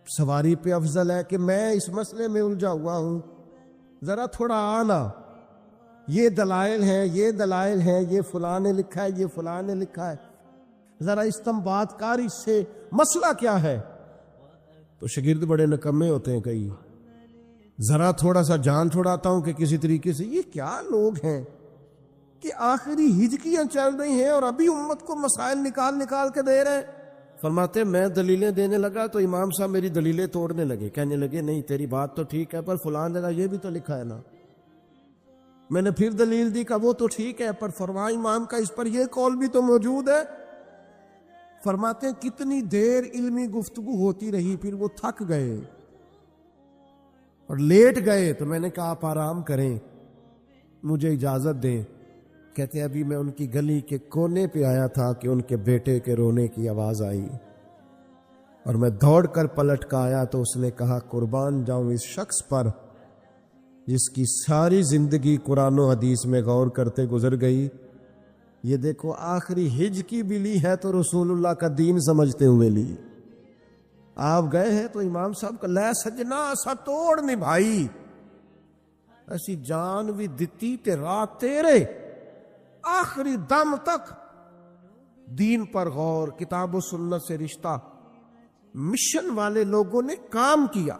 سواری پہ افضل ہے کہ میں اس مسئلے میں الجھا ہوا ہوں، ذرا تھوڑا آنا، یہ دلائل ہیں، یہ دلائل ہیں، یہ فلاں نے لکھا ہے، یہ فلاں نے لکھا ہے، ذرا استنباط کاری سے مسئلہ کیا ہے. تو شاگرد بڑے نکمے ہوتے ہیں کئی، ذرا تھوڑا سا جان چھڑاتا ہوں کہ کسی طریقے سے. یہ کیا لوگ ہیں کہ آخری ہجکیاں چل رہی ہیں اور ابھی امت کو مسائل نکال کے دے رہے ہیں. فرماتے میں دلیلیں دینے لگا تو امام صاحب میری دلیلیں توڑنے لگے، کہنے لگے نہیں تیری بات تو ٹھیک ہے پر فلاں جگہ یہ بھی تو لکھا ہے نا. میں نے پھر دلیل دی کہ وہ تو ٹھیک ہے پر فرما امام کا اس پر یہ قول بھی تو موجود ہے. فرماتے ہیں کتنی دیر علمی گفتگو ہوتی رہی، پھر وہ تھک گئے اور لیٹ گئے. تو میں نے کہا آپ آرام کریں، مجھے اجازت دیں. کہتے ہیں ابھی میں ان کی گلی کے کونے پہ آیا تھا کہ ان کے بیٹے کے رونے کی آواز آئی اور میں دوڑ کر پلٹ کر آیا تو اس نے کہا قربان جاؤں اس شخص پر جس کی ساری زندگی قرآن و حدیث میں غور کرتے گزر گئی. یہ دیکھو آخری ہج کی بھی لی ہے تو رسول اللہ کا دین سمجھتے ہوئے لی. آپ گئے ہیں تو امام صاحب کا لے سجنا سا توڑ نبھائی، ایسی جان بھی دتی تے رات تیرے. آخری دم تک دین پر غور، کتاب و سنت سے رشتہ، مشن والے لوگوں نے کام کیا.